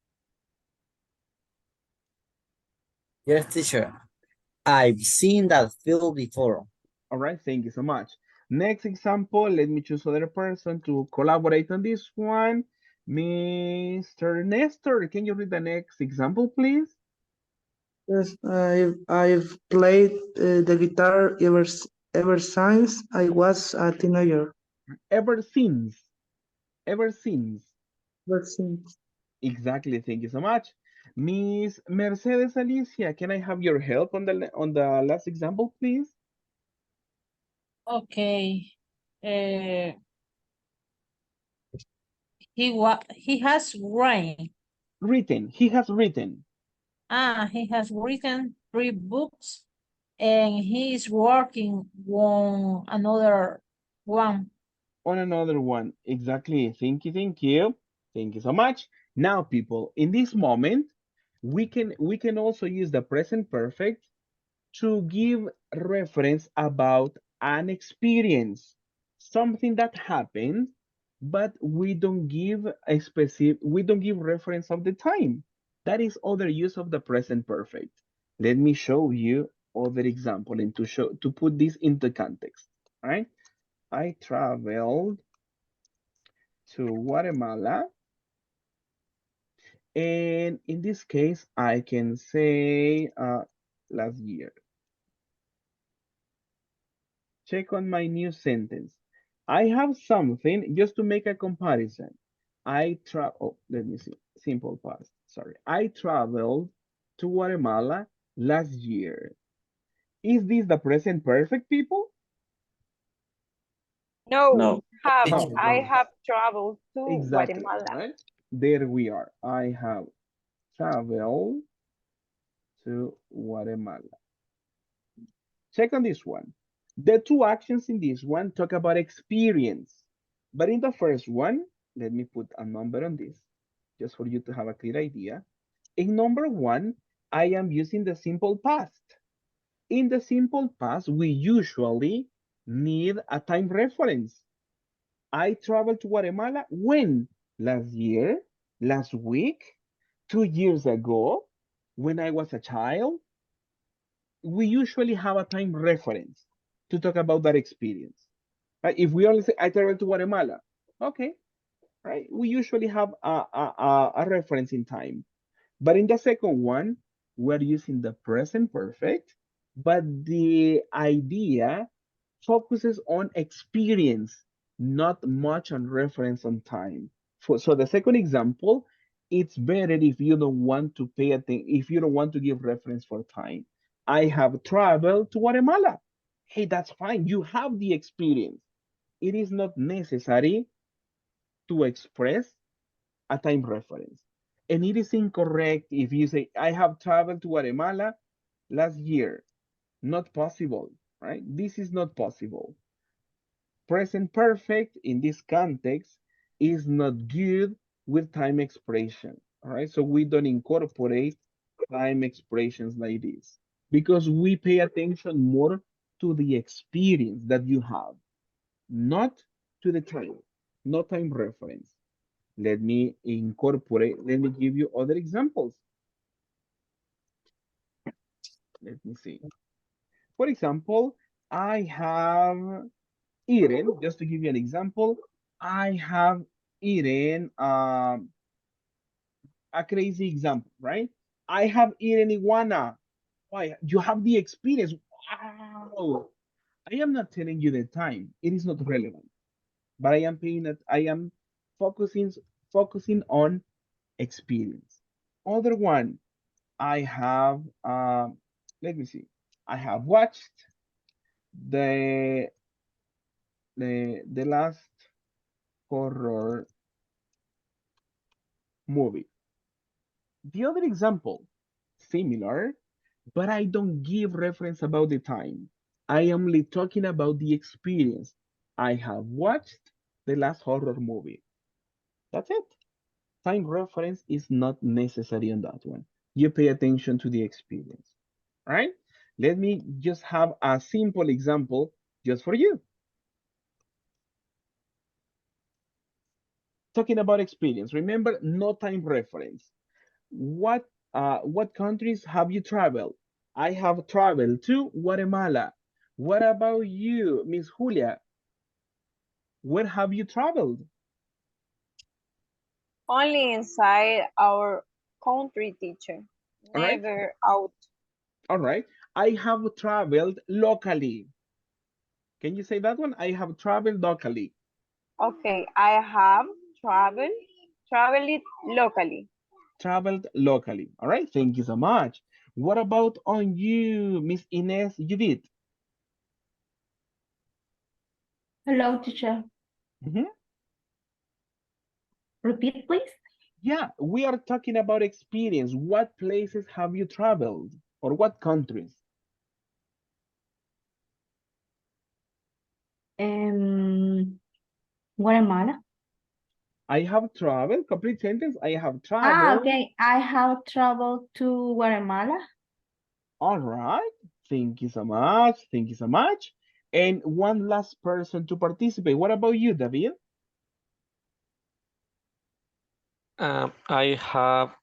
Yes, teacher. I've seen that film before. All right, thank you so much. Next example, let me choose other person to collaborate on this one. Mr. Nestor, can you read the next example, please? Yes, I've played the guitar ever since I was a teenager. Ever since. Ever since. Ever since. Exactly. Thank you so much. Miss Mercedes Alicia, can I have your help on the last example, please? Okay. He has written. Written. He has written. He has written 3 books and he is working on another one. On another one. Exactly. Thank you. Thank you. Thank you so much. Now, people, in this moment, we can also use the present perfect to give reference about an experience, something that happened, but we don't give reference of the time. That is other use of the present perfect. Let me show you other example and to put this into context. All right. I traveled to Guatemala, and in this case, I can say last year. Check on my new sentence. I have something just to make a comparison. Let me see. Simple past. Sorry. I traveled to Guatemala last year. Is this the present perfect, people? No, No. have. No. I have traveled to Exactly. Guatemala. Right? There we are. I have traveled to Guatemala. Check on this one. The two actions in this one talk about experience. But in the first one, let me put a number on this, just for you to have a clear idea. In number one, I am using the simple past. In the simple past, we usually need a time reference. I traveled to Guatemala when? Last year, last week, 2 years ago, when I was a child. We usually have a time reference to talk about that experience. Right? If we only say I traveled to Guatemala, okay, right? We usually have a reference in time. But in the second one, we're using the present perfect, but the idea focuses on experience, not much on reference on time. So the second example, it's better if you don't want to pay attention, if you don't want to give reference for time. I have traveled to Guatemala. Hey, that's fine. You have the experience. It is not necessary to express a time reference. And it is incorrect if you say, I have traveled to Guatemala last year. Not possible, right? This is not possible. Present perfect in this context is not good with time expression, all right? So we don't incorporate time expressions like this because we pay attention more to the experience that you have, not to the time, not time reference. Let me give you other examples. Let me see. For example, I have eaten, just to give you an example, I have eaten a crazy example, right? I have eaten iguana. Why? You have the experience. Wow. I am not telling you the time. It is not relevant. But I am paying that I am focusing focusing on experience. Other one, I have let me see. I have watched the the last horror movie. The other example, similar, but I don't give reference about the time. I am only talking about the experience. I have watched the last horror movie. That's it. Time reference is not necessary on that one. You pay attention to the experience, right? Let me just have a simple example just for you. Talking about experience, remember, no time reference. What countries have you traveled? I have traveled to Guatemala. What about you, Miss Julia? Where have you traveled? Only inside our country, teacher. All right. Never out. All right. I have traveled locally. Can you say that one? I have traveled locally. Okay, I have traveled locally. Traveled locally. All right. Thank you so much. What about on you, Miss Ines Judith? Hello, teacher. Mhm. Repeat, please. Yeah, we are talking about experience. What places have you traveled or what countries? Guatemala. I have traveled, complete sentence. I have Ah, traveled. okay. I have traveled to Guatemala. All right. Thank you so much. Thank you so much. And one last person to participate. What about you, David? I have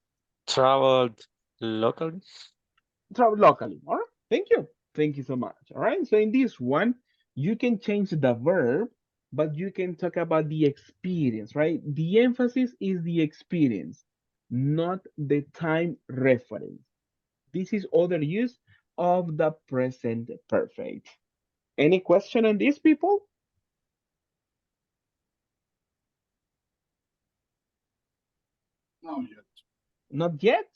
traveled locally. Travel locally. All right. Thank you. Thank you so much. All right. So in this one, you can change the verb, but you can talk about the experience, right? The emphasis is the experience, not the time reference. This is other use of the present perfect. Any question on this, people? No, yet. Not yet.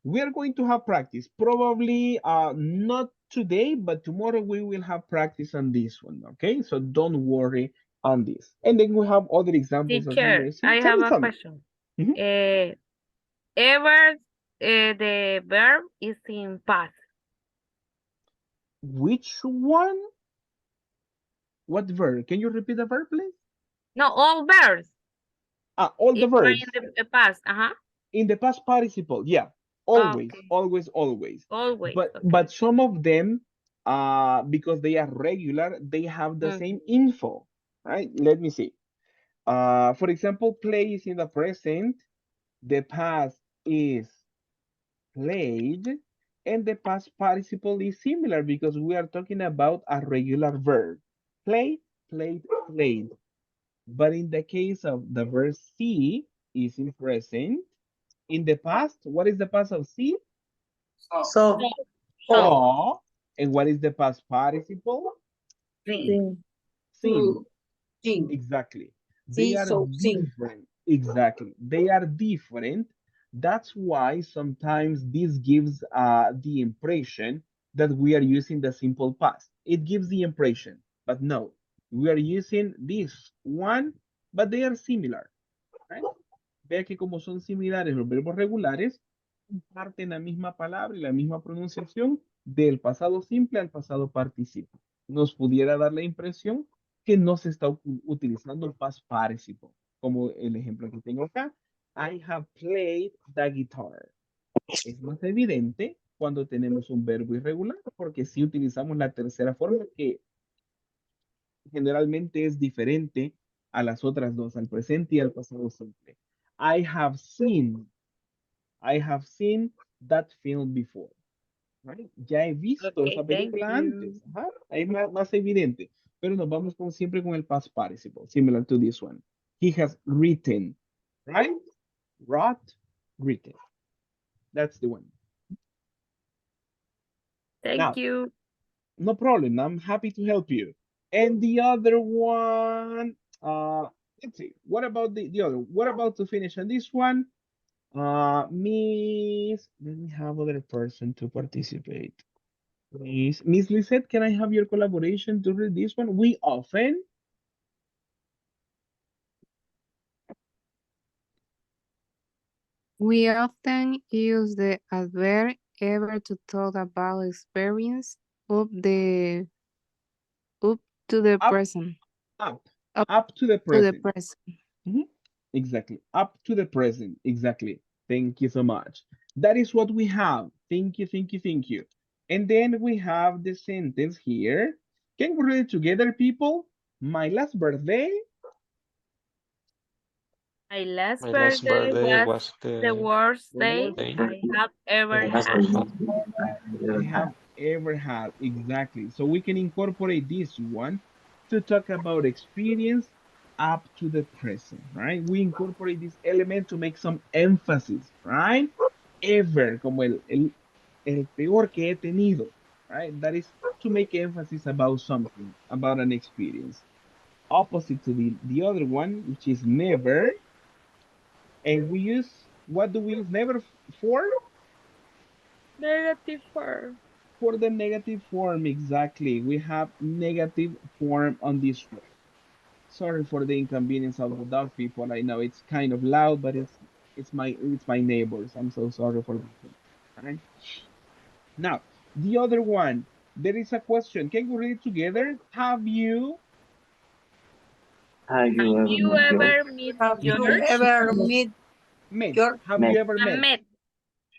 We are going to have practice. Probably not today, but tomorrow we will have practice on this one. Okay, so don't worry on this. And then we have other examples as you Teacher, may see. I Tell have me, a tell me. question. Mhm. Ever, the verb is in past. Which one? What verb? Can you repeat the verb, please? No, all verbs All the are verbs. in the past. Uh-huh. In the past participle, yeah, always, Okay. always, always. Always. But Okay. some of them, because they are regular, they have the same info, right? Let me see. For example, play is in the present, the past is played, and the past participle is similar because we are talking about a regular verb. Play, played, played. But in the case of the verb see is in present. In the past, what is the past of see? So, Saw. And what is the past participle? Sing. sí. Seen. Sing. Exactly. They See, are so sing. different. Exactly. They are different. That's why sometimes this gives the impression that we are using the simple past. It gives the impression, but no, we are using this one, but they are similar, right? Vea que como son similares los verbos regulares, comparten la misma palabra y la misma pronunciación del pasado simple al pasado participio. Nos pudiera dar la impresión que no se está utilizando el past participle, como el ejemplo que tengo acá. I have played the guitar. Es más evidente cuando tenemos un verbo irregular, porque si utilizamos la tercera forma, que generalmente es diferente a las otras dos, al presente y al pasado simple. I have seen that film before. Right? Ya he visto esa Okay, thank película you. antes. Ajá. Ahí más evidente. Pero nos vamos siempre con el past participle, similar to this one. He has written, right? Wrote, written. That's the one. Thank Now, you. no problem. I'm happy to help you. And the other one, let's see. What about the other? What about to finish on this one? Miss, let me have other person to participate. Miss Lisette, can I have your collaboration to read this one? We often. We often use the adverb ever to talk about experience up to the Up, present. up, Up up to the to the present. present. Exactly. Up to the present. Exactly. Thank you so much. That is what we have. Thank you, thank you, thank you. And then we have the sentence here. Can we read it together, people? My last birthday. My last My last birthday birthday was was the worst The day worst I have ever had. I have ever had. Exactly. So we can incorporate this one to talk about experience up to the present, right? We incorporate this element to make some emphasis, right? Ever, como el peor que he tenido, right? That is to make emphasis about something, about an experience. Opposite to the other one, which is never. And we use, what do we use never for? Negative form. For the negative form, exactly. We have negative form on this one. Sorry for the inconvenience of the dog people. I know it's kind of loud, but it's my neighbors. I'm so sorry for that. All right. Now, the other one, there is a question. Can we read it together? Have you Have you ever You met George? ever meet Have you George? ever met met? your Have Met. you ever met? Met.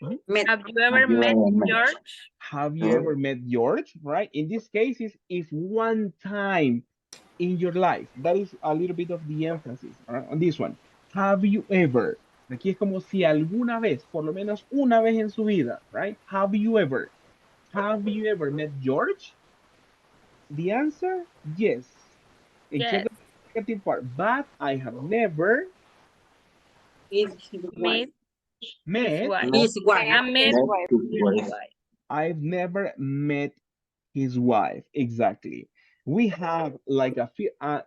Mhm. met? Have you Have ever you met ever met George? Have you George? ever met George? Right? In this case, is if one time in your life. That is a little bit of the emphasis on this one. Have you ever? Aquí es como si alguna vez, por lo menos una vez en su vida, right? Have you ever? Have you ever met George? The answer, yes. Except Yes. the negative part. But I have never Is his wife. Meet his met, wife. His wife. Met I met his met wife. his his wife? wife. I've never met his wife. Exactly. We have like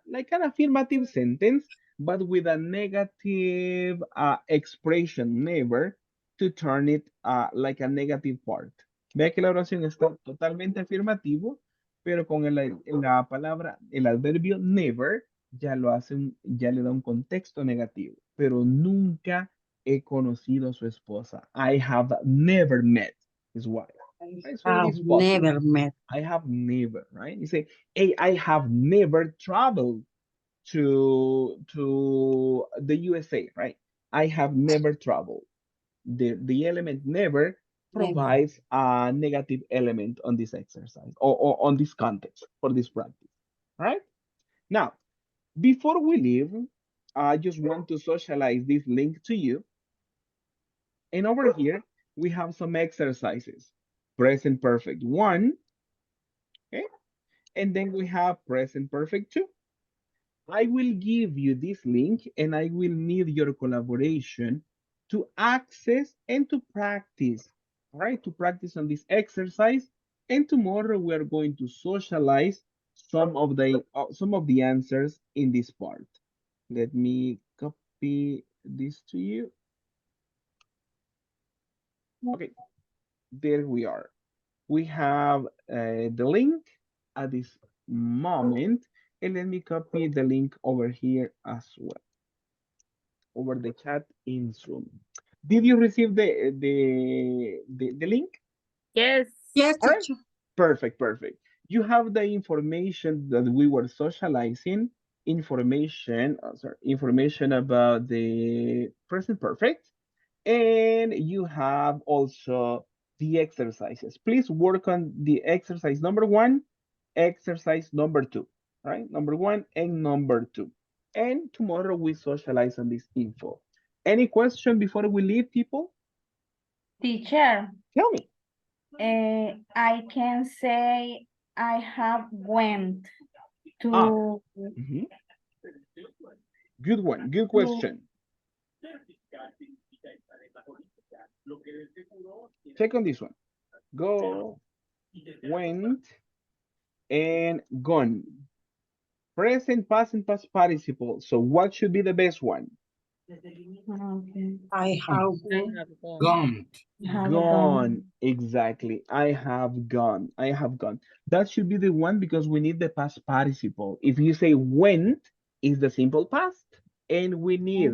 like an affirmative sentence, but with a negative expression, never, to turn it like a negative part. Vea que la oración está totalmente afirmativo, pero con la palabra, el adverbio never, ya le da un contexto negativo. Pero nunca he conocido a su esposa. I have never met his wife. Right? So it Have is positive. never met. I have never, right? You say, hey, I have never traveled to the USA, right? I have never traveled. The element never Never. provides a negative element on this exercise or on this context for this practice. All right? Now, before we leave, I just want to socialize this link to you. And over here, we have some exercises. Present perfect 1, okay? And then we have present perfect 2. I will give you this link and I will need your collaboration to access and to practice, all right? To practice on this exercise. And tomorrow we are going to socialize some of the answers in this part. Let me copy this to you. Okay, there we are. We have the link at this moment. And let me copy the link over here as well, over the chat in Zoom. Did you receive the link? Yes. Yes, All right. teacher. Perfect, perfect. You have the information that we were socializing, information about the present perfect, and you have also the exercises. Please work on the exercise number 1, exercise number 2, right? Number 1 and number 2. And tomorrow we socialize on this info. Any question before we leave, people? Teacher, Tell me. I can say I have went Ah, to mhm. Good one, good question. Check on this one. Go, went, and gone. Present, past, and past participle. So what should be the best one? okay. I have I have gone. Gone. Have Gone. Exactly. I have gone. I have gone. That should be the one because we need the past participle. If you say went, is the simple past. And we need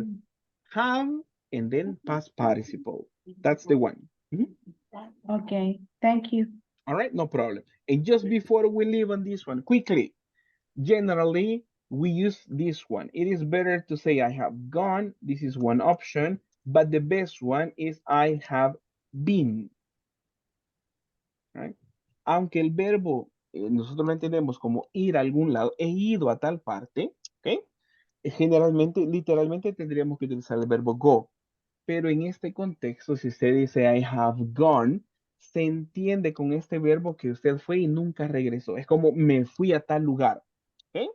have and then past participle. That's the one. Mhm. Okay, thank you. All right, no problem. And just before we leave on this one, quickly, generally, we use this one. It is better to say I have gone. This is one option, but the best one is I have been. Right? Aunque el verbo nosotros lo entendemos como ir a algún lado, he ido a tal parte, ¿ok? Generalmente, literalmente tendríamos que utilizar el verbo go. Pero en este contexto, si usted dice I have gone, se entiende con este verbo que usted fue y nunca regresó. Es como me fui a tal lugar. ¿Ok?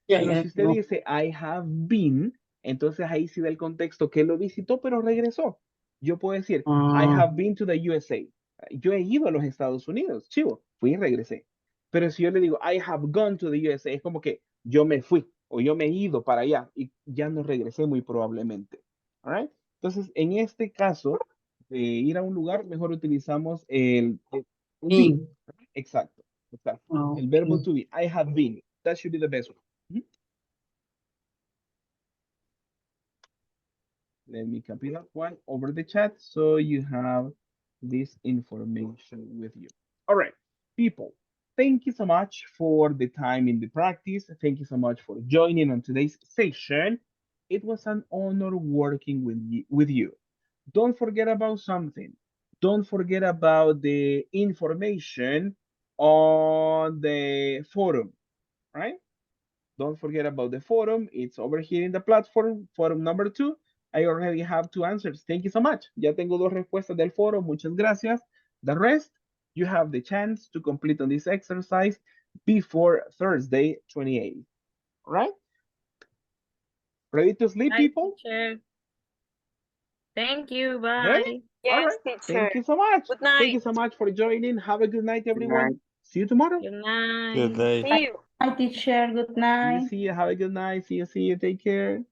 Pero si usted dice I have been, entonces ahí sí da el contexto que lo visitó, pero regresó. Yo puedo decir I have been to the USA. Yo he ido a los Estados Unidos. Chivo, fui y regresé. Pero si yo le digo I have gone to the USA, es como que yo me fui o yo me he ido para allá y ya no regresé muy probablemente. All right? Entonces, en este caso, de ir a un lugar, mejor utilizamos el be. Exacto, exacto. El verbo to be. I have been. That should be the best one. Mhm. Let me copy that one over the chat so you have this information with you. All right, people, thank you so much for the time in the practice. Thank you so much for joining on today's session. It was an honor working with you. Don't forget about something. Don't forget about the information on the forum, right? Don't forget about the forum. It's over here in the platform, forum number 2. I already have 2 answers. Thank you so much. Ya tengo 2 respuestas del foro. Muchas gracias. The rest, you have the chance to complete on this exercise before Thursday, 28th. All right? Ready to sleep, Bye, people? teacher. Thank you. Ready? Bye. All Yes, right. teacher. Thank you so much. Good Thank you night. so much for joining. Have a good night, everyone. night. See you tomorrow. Good Good night. day. See you. Hi, teacher. Good See you. night. See you. Have a good night. See you. See you. Take care.